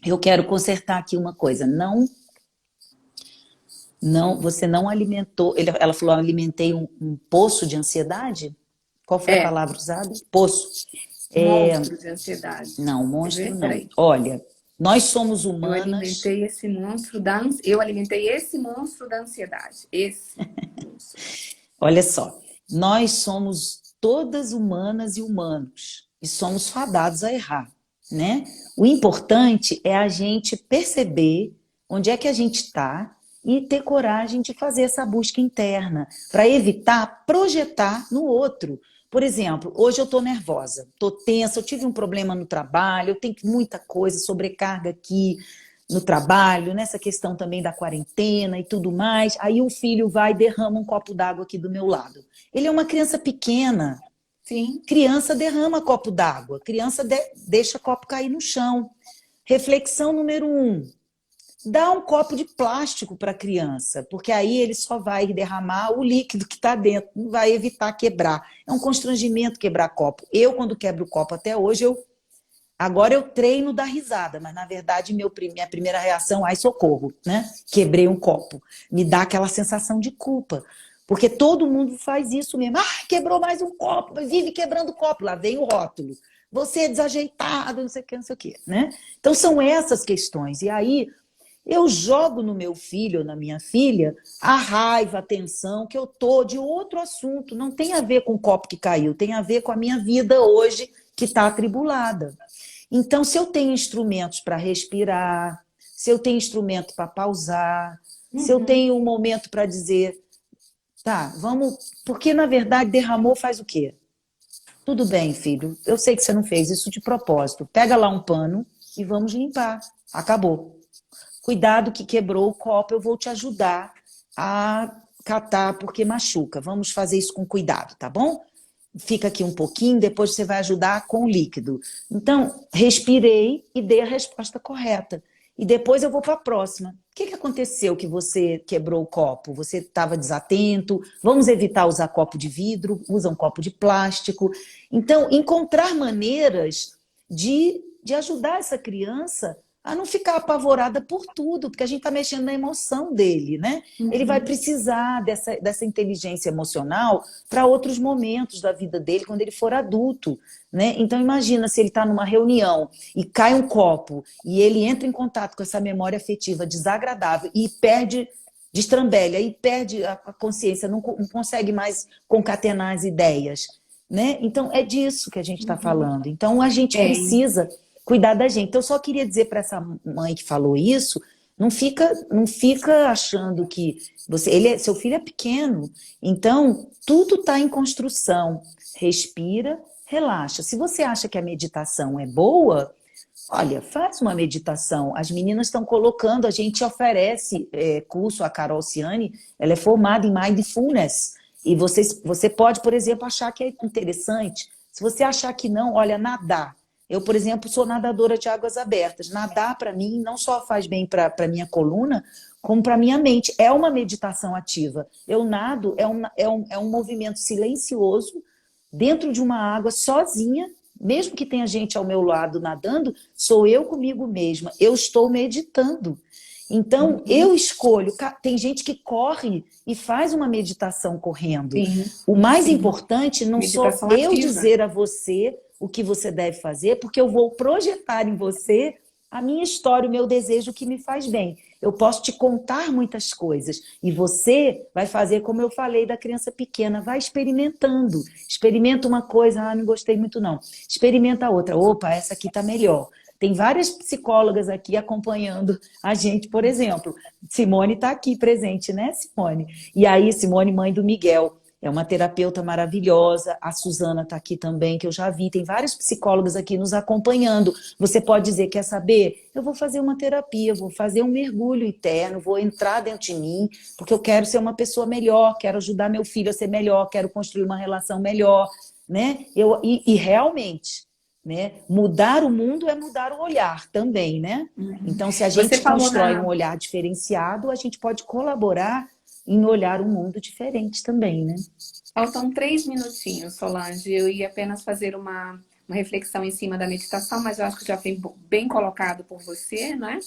Eu quero consertar aqui uma coisa. Não, você não alimentou. Ela falou, alimentei um poço de ansiedade? Qual foi a palavra usada? Poço. Monstro de ansiedade. Não, monstro não. Peraí. Olha, nós somos humanas. Eu alimentei esse monstro da ansiedade. Esse monstro. Olha só, nós somos todas humanas e humanos e somos fadados a errar, né? O importante é a gente perceber onde é que a gente está e ter coragem de fazer essa busca interna para evitar projetar no outro. Por exemplo, hoje eu estou nervosa, estou tensa, eu tive um problema no trabalho, eu tenho muita coisa, sobrecarga aqui no trabalho, nessa questão também da quarentena e tudo mais. Aí o filho vai e derrama um copo d'água aqui do meu lado. Ele é uma criança pequena. Sim. Criança derrama copo d'água, criança deixa copo cair no chão. Reflexão número 1. Dá um copo de plástico para a criança, porque aí ele só vai derramar o líquido que está dentro, não vai evitar quebrar. É um constrangimento quebrar copo. Eu, quando quebro o copo até hoje, agora eu treino dar risada, mas na verdade minha primeira reação, ai socorro, né? Quebrei um copo. Me dá aquela sensação de culpa, porque todo mundo faz isso mesmo. Quebrou mais um copo, vive quebrando copo, lá vem o rótulo. Você é desajeitado, não sei o que, não sei o que, né? Então são essas questões. E aí eu jogo no meu filho ou na minha filha a raiva, a tensão, que eu tô de outro assunto. Não tem a ver com o copo que caiu, tem a ver com a minha vida hoje que está atribulada. Então, se eu tenho instrumentos para respirar, se eu tenho instrumento para pausar, se eu tenho um momento para dizer, tá, vamos... Porque, na verdade, derramou faz o quê? Tudo bem, filho, eu sei que você não fez isso de propósito. Pega lá um pano e vamos limpar. Acabou. Cuidado que quebrou o copo, eu vou te ajudar a catar porque machuca. Vamos fazer isso com cuidado, tá bom? Fica aqui um pouquinho, depois você vai ajudar com o líquido. Então, respirei e dei a resposta correta. E depois eu vou para a próxima. O que aconteceu que você quebrou o copo? Você estava desatento? Vamos evitar usar copo de vidro, usa um copo de plástico. Então, encontrar maneiras de ajudar essa criança a não ficar apavorada por tudo, porque a gente está mexendo na emoção dele, né? Ele vai precisar dessa inteligência emocional para outros momentos da vida dele, quando ele for adulto, né? Então, imagina se ele está numa reunião e cai um copo e ele entra em contato com essa memória afetiva desagradável e destrambelha, e perde a consciência, não consegue mais concatenar as ideias, né? Então, é disso que a gente está falando. Então, a gente precisa cuidar da gente. Então, eu só queria dizer para essa mãe que falou isso, Não fica achando que seu filho é pequeno, então tudo está em construção. Respira, relaxa. Se você acha que a meditação é boa, olha, faz uma meditação. As meninas estão colocando, a gente oferece curso, a Carol Ciani, ela é formada em Mindfulness. E você pode, por exemplo, achar que é interessante. Se você achar que não, olha, nadar. Eu, por exemplo, sou nadadora de águas abertas. Nadar, para mim, não só faz bem para a minha coluna, como para a minha mente. É uma meditação ativa. Eu nado, é um movimento silencioso, dentro de uma água, sozinha, mesmo que tenha gente ao meu lado nadando, sou eu comigo mesma. Eu estou meditando. Então, eu escolho. Tem gente que corre e faz uma meditação correndo. Sim, O mais sim. importante não sou Meditação eu ativa. dizer a você o que você deve fazer, porque eu vou projetar em você a minha história, o meu desejo, o que me faz bem. Eu posso te contar muitas coisas e você vai fazer como eu falei da criança pequena, vai experimentando. Experimenta uma coisa, não gostei muito não. Experimenta outra, opa, essa aqui tá melhor. Tem várias psicólogas aqui acompanhando a gente, por exemplo. Simone está aqui presente, né, Simone? E aí, Simone, mãe do Miguel, é uma terapeuta maravilhosa. A Suzana está aqui também, que eu já vi. Tem vários psicólogos aqui nos acompanhando. Você pode dizer, quer saber? Eu vou fazer uma terapia, vou fazer um mergulho interno, vou entrar dentro de mim, porque eu quero ser uma pessoa melhor, quero ajudar meu filho a ser melhor, quero construir uma relação melhor, né? E realmente, né? Mudar o mundo é mudar o olhar também, né? Então, se a Você gente falou constrói um na. olhar diferenciado, a gente pode colaborar em olhar um mundo diferente também, né? Faltam 3 minutinhos, Solange. Eu ia apenas fazer uma reflexão em cima da meditação, mas eu acho que já foi bem colocado por você, né?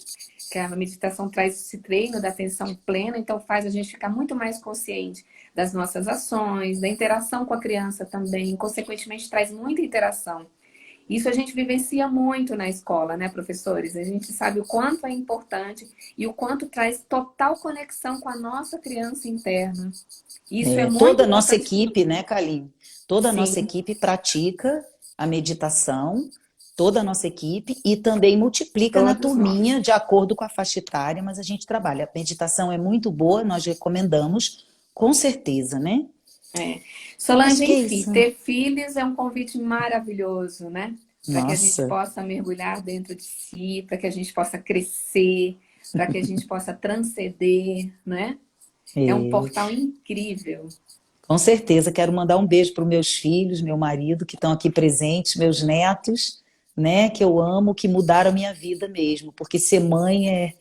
Que a meditação traz esse treino da atenção plena, então faz a gente ficar muito mais consciente das nossas ações, da interação com a criança também, consequentemente traz muita interação. Isso a gente vivencia muito na escola, né, professores? A gente sabe o quanto é importante e o quanto traz total conexão com a nossa criança interna. Isso é muito Toda a nossa importante. equipe, né, Kaline? Toda a nossa Sim, equipe pratica a meditação, toda a nossa equipe, e também multiplica na todos nós. turminha de acordo com a faixa etária, mas a gente trabalha. A meditação é muito boa, nós recomendamos, com certeza, né? É. Acho Solange, que é enfim, isso. ter filhos é um convite maravilhoso, né? Para que a gente Nossa, possa mergulhar dentro de si, para que a gente possa crescer, para que a gente possa transcender, né? É um é, portal incrível. com certeza. Quero mandar um beijo para os meus filhos, meu marido, que estão aqui presentes, meus netos, né, que eu amo, que mudaram a minha vida mesmo, porque ser mãe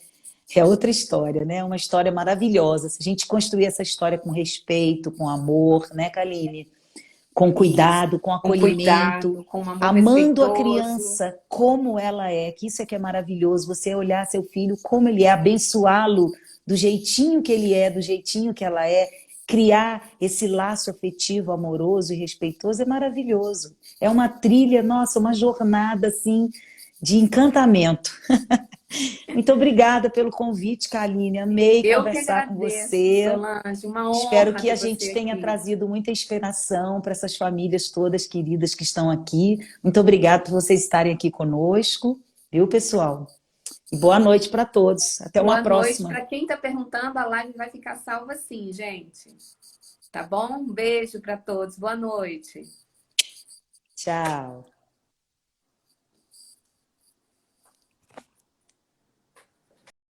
é outra história, né? Uma história maravilhosa. Se a gente construir essa história com respeito, com amor, né, Kaline? Com Isso. cuidado, com Com acolhimento, cuidado, com um amor amando a respeitoso. criança como ela é, que isso é que é maravilhoso, você olhar seu filho como ele é, abençoá-lo do jeitinho que ele é, do jeitinho que ela é, criar esse laço afetivo, amoroso e respeitoso é maravilhoso. É uma trilha, nossa, uma jornada assim de encantamento. Muito obrigada pelo convite, Kaline. Amei Eu que conversar com agradeço, você. Solange. Uma Espero honra que a ter gente você tenha aqui. trazido muita inspiração para essas famílias todas queridas que estão aqui. Muito obrigada por vocês estarem aqui conosco, viu, pessoal? E boa noite para todos. Até uma Boa noite. próxima. Para quem está perguntando, a live vai ficar salva sim, gente. Tá bom? Um beijo para todos. Boa noite. Tchau.